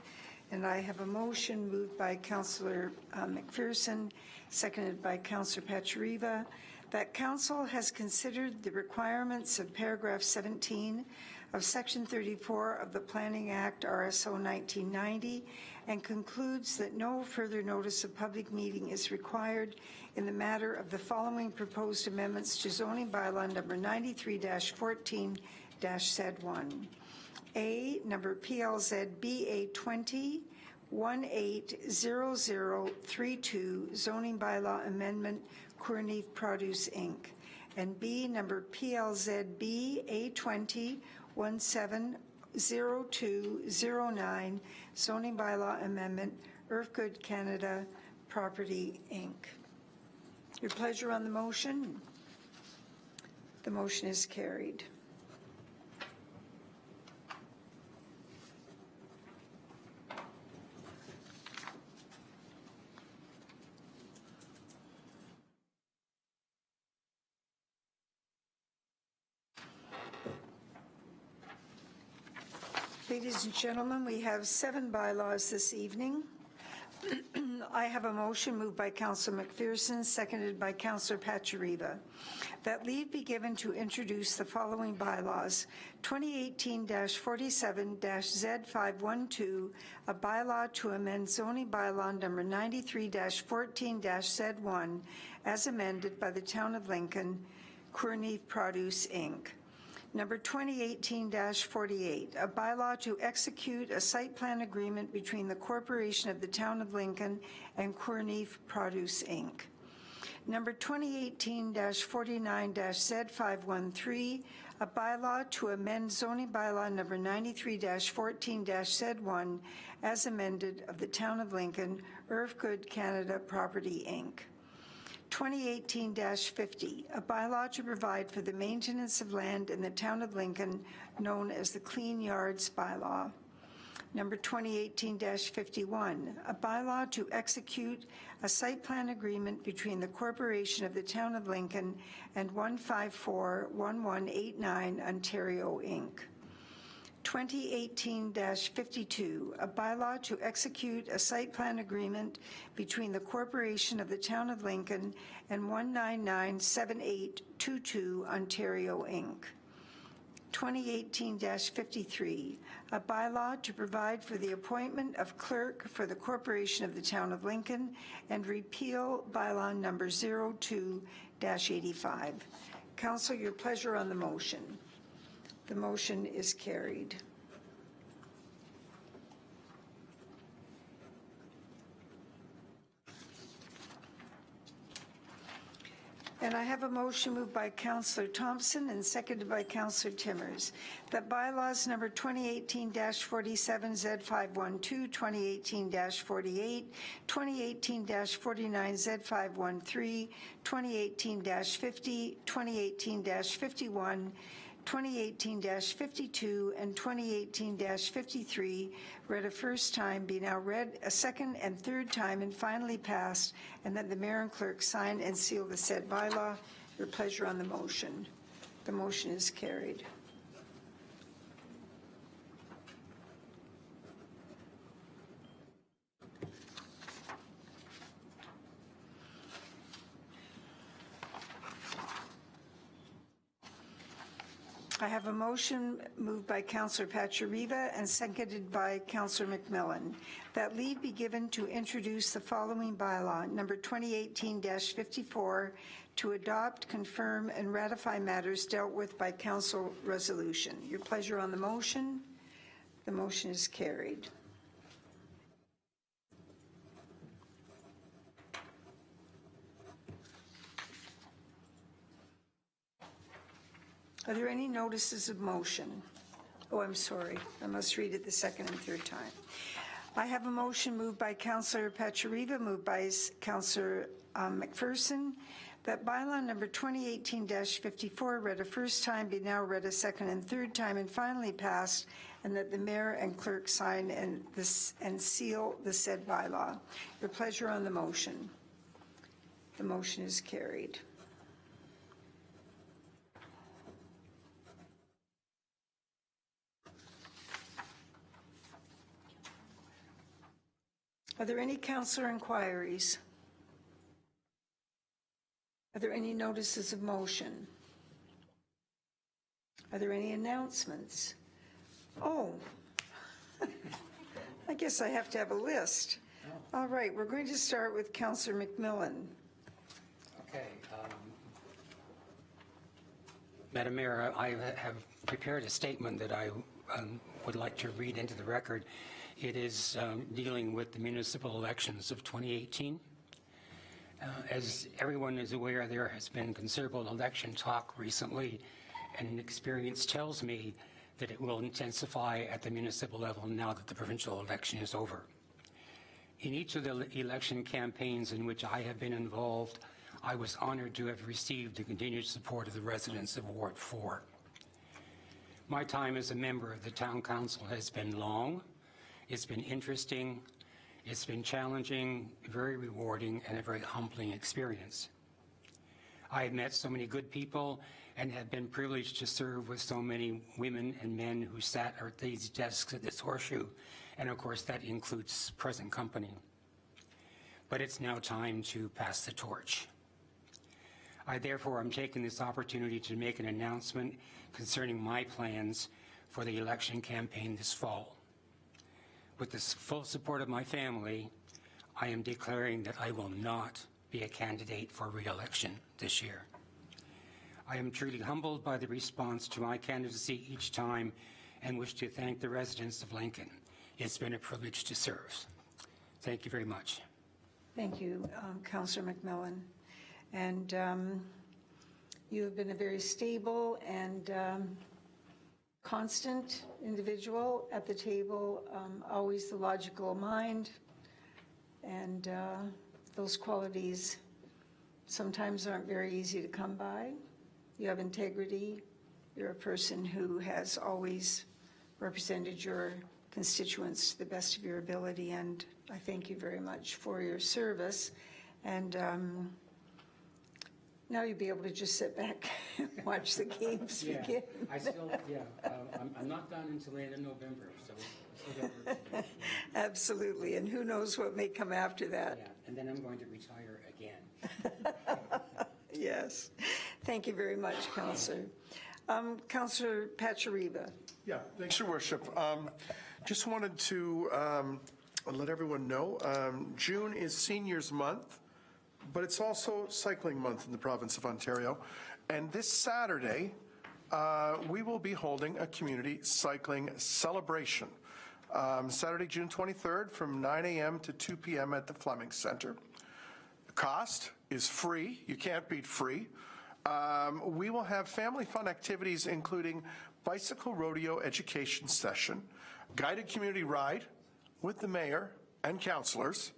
And I have a motion moved by Councillor McPherson, seconded by Councillor Pachariva, that Council has considered the requirements of paragraph 17 of Section 34 of the Planning Act, RSO 1990, and concludes that no further notice of public meeting is required in the matter of the following proposed amendments to zoning bylaw number 93-14-Z1. A, number PLZ BA 20-180032, zoning bylaw amendment, Courneuf Produce Inc. And B, number PLZ BA 20-170209, zoning bylaw amendment, Earthgood Canada Property Inc. Your pleasure on the motion? The motion is carried. Ladies and gentlemen, we have 7 bylaws this evening. I have a motion moved by Councillor McPherson, seconded by Councillor Pachariva, that leave be given to introduce the following bylaws: 2018-47-Z512, a bylaw to amend zoning bylaw number 93-14-Z1, as amended by the Town of Lincoln, Courneuf Produce Inc. Number 2018-48, a bylaw to execute a site plan agreement between the Corporation of the Town of Lincoln and Courneef Produce, Inc. Number 2018-49-Z513, a bylaw to amend zoning bylaw number 93-14-Z1 as amended of the Town of Lincoln, Irvgood Canada Property, Inc. 2018-50, a bylaw to provide for the maintenance of land in the Town of Lincoln known as the Clean Yards Bylaw. Number 2018-51, a bylaw to execute a site plan agreement between the Corporation of the Town of Lincoln and 154-1189 Ontario, Inc. 2018-52, a bylaw to execute a site plan agreement between the Corporation of the Town of Lincoln and 1997822 Ontario, Inc. 2018-53, a bylaw to provide for the appointment of clerk for the Corporation of the Town of Lincoln and repeal bylaw number 02-85. Council, your pleasure on the motion. The motion is carried. And I have a motion moved by Councillor Thompson and seconded by Councillor Timmers that bylaws number 2018-47Z512, 2018-48, 2018-49Z513, 2018-50, 2018-51, 2018-52 and 2018-53 read a first time, be now read a second and third time and finally passed, and that the mayor and clerk sign and seal the said bylaw. Your pleasure on the motion. The motion is carried. I have a motion moved by Councillor Pachariva and seconded by Councillor McMillan that leave be given to introduce the following bylaw, number 2018-54, to adopt, confirm, and ratify matters dealt with by council resolution. Your pleasure on the motion. The motion is carried. Are there any notices of motion? Oh, I'm sorry. I must read it the second and third time. I have a motion moved by Councillor Pachariva, moved by Councillor McPherson, that bylaw number 2018-54 read a first time be now read a second and third time and finally passed, and that the mayor and clerk sign and seal the said bylaw. Your pleasure on the motion. The motion is carried. Are there any councillor inquiries? Are there any notices of motion? Are there any announcements? Oh, I guess I have to have a list. All right, we're going to start with Councillor McMillan. Okay. Madam Mayor, I have prepared a statement that I would like to read into the record. It is dealing with the municipal elections of 2018. As everyone is aware, there has been considerable election talk recently, and experience tells me that it will intensify at the municipal level now that the provincial election is over. In each of the election campaigns in which I have been involved, I was honored to have received the continued support of the residents of Ward 4. My time as a member of the Town Council has been long. It's been interesting, it's been challenging, very rewarding, and a very humbling experience. I have met so many good people and have been privileged to serve with so many women and men who sat at these desks at this horseshoe, and of course that includes present company. But it's now time to pass the torch. I therefore am taking this opportunity to make an announcement concerning my plans for the election campaign this fall. With the full support of my family, I am declaring that I will not be a candidate for re-election this year. I am truly humbled by the response to my candidacy each time and wish to thank the residents of Lincoln. It's been a privilege to serve. Thank you very much. Thank you, Councillor McMillan. And you have been a very stable and constant individual at the table, always the logical mind, and those qualities sometimes aren't very easy to come by. You have integrity. You're a person who has always represented your constituents to the best of your ability, and I thank you very much for your service. And now you'll be able to just sit back and watch the games begin. I'm not done until the end of November, so I still got work to do. Absolutely, and who knows what may come after that. Yeah, and then I'm going to retire again. Yes. Thank you very much, Councillor. Councillor Pachariva. Yeah, thanks, Your Worship. Just wanted to let everyone know, June is Seniors Month, but it's also Cycling Month in the province of Ontario. And this Saturday, we will be holding a community cycling celebration. Saturday, June 23rd from 9 a.m. to 2 p.m. at the Fleming Center. The cost is free. You can't beat free. We will have family fun activities including bicycle rodeo education session, guided community ride with the mayor and councillors,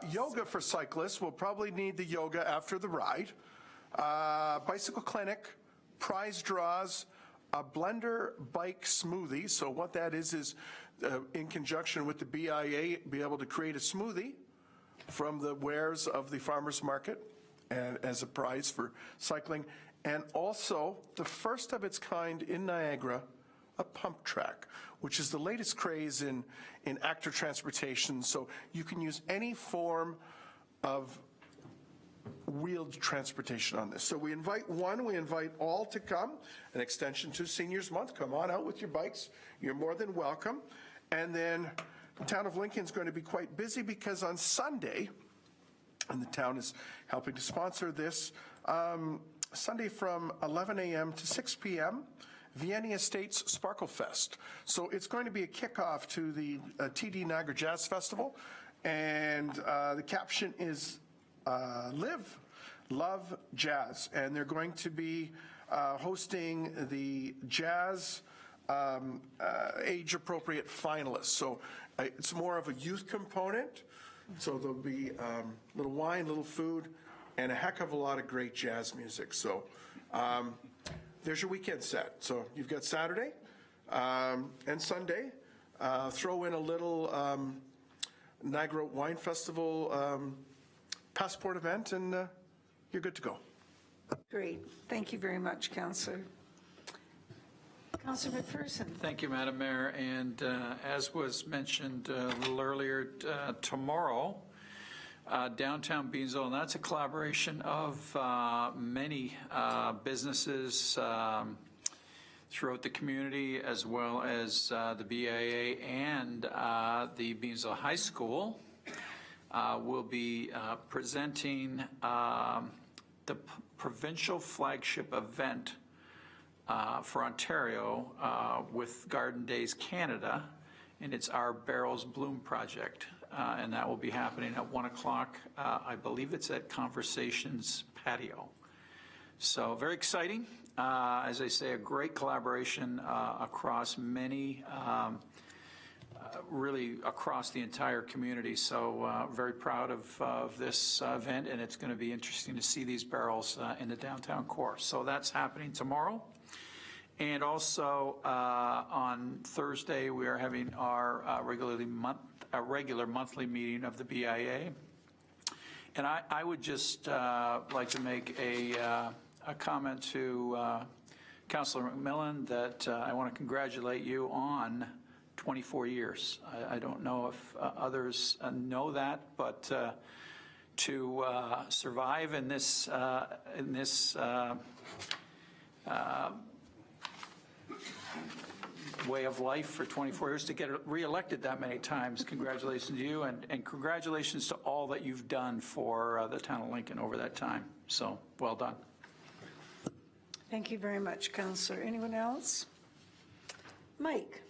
yoga for cyclists. We'll probably need the yoga after the ride, bicycle clinic, prize draws, a blender bike smoothie. So what that is in conjunction with the BIA, be able to create a smoothie from the wares of the farmers market and as a prize for cycling. And also the first of its kind in Niagara, a pump track, which is the latest craze in actor transportation. So you can use any form of wheeled transportation on this. So we invite all to come, an extension to Seniors Month. Come on out with your bikes. You're more than welcome. And then the town of Lincoln is going to be quite busy because on Sunday, and the town is helping to sponsor this, Sunday from 11 a.m. to 6 p.m., Vienna Estates Sparkle Fest. So it's going to be a kickoff to the TD Niagara Jazz Festival, and the caption is Live, Love, Jazz. And they're going to be hosting the jazz age-appropriate finalists. So it's more of a youth component. So there'll be little wine, little food, and a heck of a lot of great jazz music. So there's your weekend set. So you've got Saturday and Sunday. Throw in a little Niagara Wine Festival passport event, and you're good to go. Great. Thank you very much, Councillor. Councillor McPherson. Thank you, Madam Mayor. And as was mentioned a little earlier, tomorrow, downtown Beamsville, and that's a collaboration of many businesses throughout the community, as well as the BIA and the Beamsville High School, will be presenting the provincial flagship event for Ontario with Garden Days Canada, and it's our Barrels Bloom project. And that will be happening at 1 o'clock. I believe it's at Conversations Patio. So very exciting. As I say, a great collaboration across many, really across the entire community. So very proud of this event, and it's going to be interesting to see these barrels in the downtown core. So that's happening tomorrow. And also on Thursday, we are having our regular monthly meeting of the BIA. And I would just like to make a comment to Councillor McMillan that I want to congratulate you on 24 years. I don't know if others know that, but to survive in this way of life for 24 years, to get reelected that many times. Congratulations to you, and congratulations to all that you've done for the town of Lincoln over that time. So well done. Thank you very much, Councillor. Anyone else? Mike?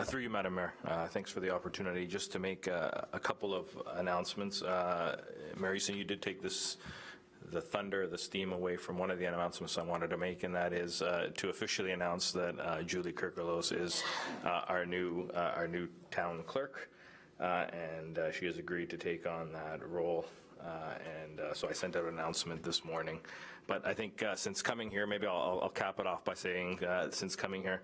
Through you, Madam Mayor, thanks for the opportunity. Just to make a couple of announcements. Mayor Easton, you did take the steam away from one of the announcements I wanted to make, and that is to officially announce that Julie Kirkolos is our new town clerk, and she has agreed to take on that role. So I sent out an announcement this morning. But I think since coming here, maybe I'll cap it off by saying since coming here,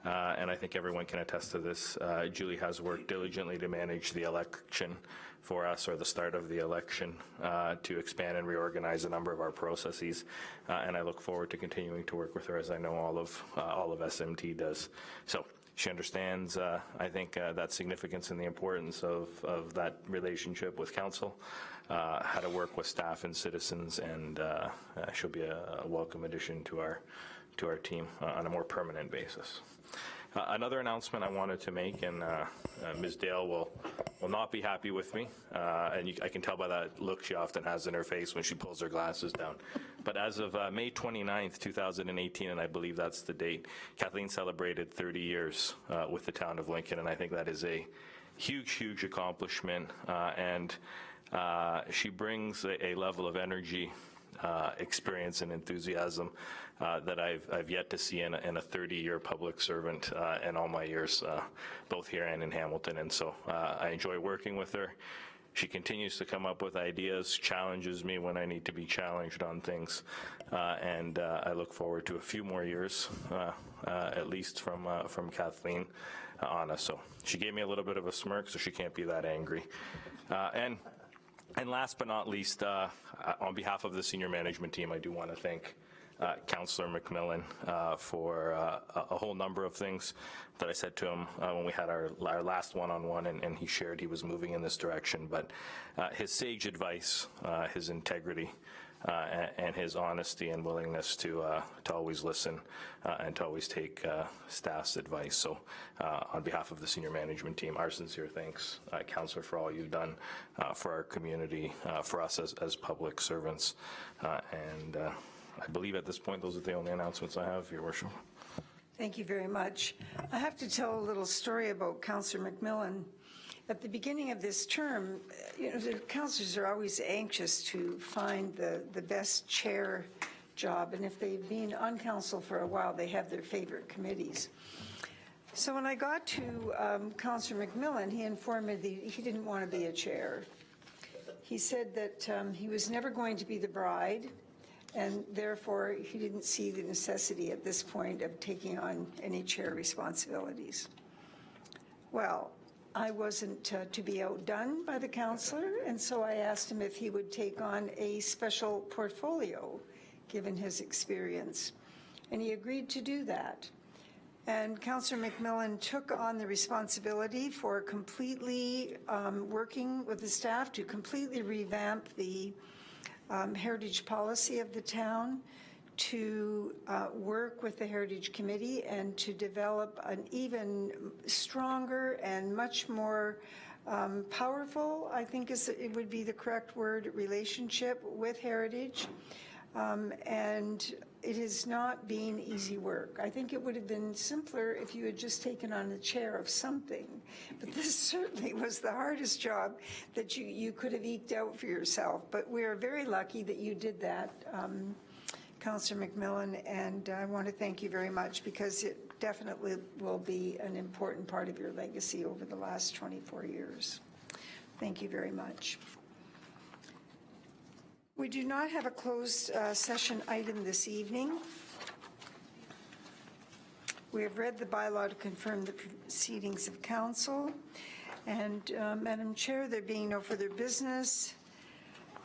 and I think everyone can attest to this, Julie has worked diligently to manage the election for us, or the start of the election, to expand and reorganize a number of our processes. And I look forward to continuing to work with her, as I know all of SMT does. So she understands, I think, that significance and the importance of that relationship with council, how to work with staff and citizens, and she'll be a welcome addition to our team on a more permanent basis. Another announcement I wanted to make, and Ms. Dale will not be happy with me, and I can tell by that look she often has in her face when she pulls her glasses down. But as of May 29th, 2018, and I believe that's the date, Kathleen celebrated 30 years with the town of Lincoln, and I think that is a huge, huge accomplishment, and she brings a level of energy, experience and enthusiasm that I've yet to see in a 30-year public servant in all my years, both here and in Hamilton. And so I enjoy working with her. She continues to come up with ideas, challenges me when I need to be challenged on things, and I look forward to a few more years, at least from Kathleen on us. So she gave me a little bit of a smirk, so she can't be that angry. And last but not least, on behalf of the senior management team, I do want to thank Councillor McMillan for a whole number of things that I said to him when we had our last one-on-one, and he shared he was moving in this direction. But his sage advice, his integrity, and his honesty and willingness to always listen and to always take staff's advice. So on behalf of the senior management team, our sincere thanks, Councillor, for all you've done for our community, for us as public servants. And I believe at this point those are the only announcements I have, Your Worship. Thank you very much. I have to tell a little story about Councillor McMillan. At the beginning of this term, the councillors are always anxious to find the best chair job, and if they've been on council for a while, they have their favorite committees. So when I got to Councillor McMillan, he informed me that he didn't want to be a chair. He said that he was never going to be the bride, and therefore he didn't see the necessity at this point of taking on any chair responsibilities. Well, I wasn't to be outdone by the councillor, and so I asked him if he would take on a special portfolio, given his experience, and he agreed to do that. And Councillor McMillan took on the responsibility for completely working with the staff to completely revamp the heritage policy of the town, to work with the Heritage Committee and to develop an even stronger and much more powerful, I think it would be the correct word, relationship with Heritage. And it has not been easy work. I think it would have been simpler if you had just taken on the chair of something. But this certainly was the hardest job that you could have eked out for yourself. But we are very lucky that you did that, Councillor McMillan, and I want to thank you very much, because it definitely will be an important part of your legacy over the last 24 years. Thank you very much. We do not have a closed session item this evening. We have read the bylaw to confirm the proceedings of council. And Madam Chair, there being no further business,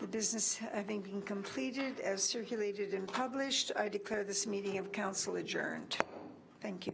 the business having been completed as circulated and published, I declare this meeting of council adjourned. Thank you.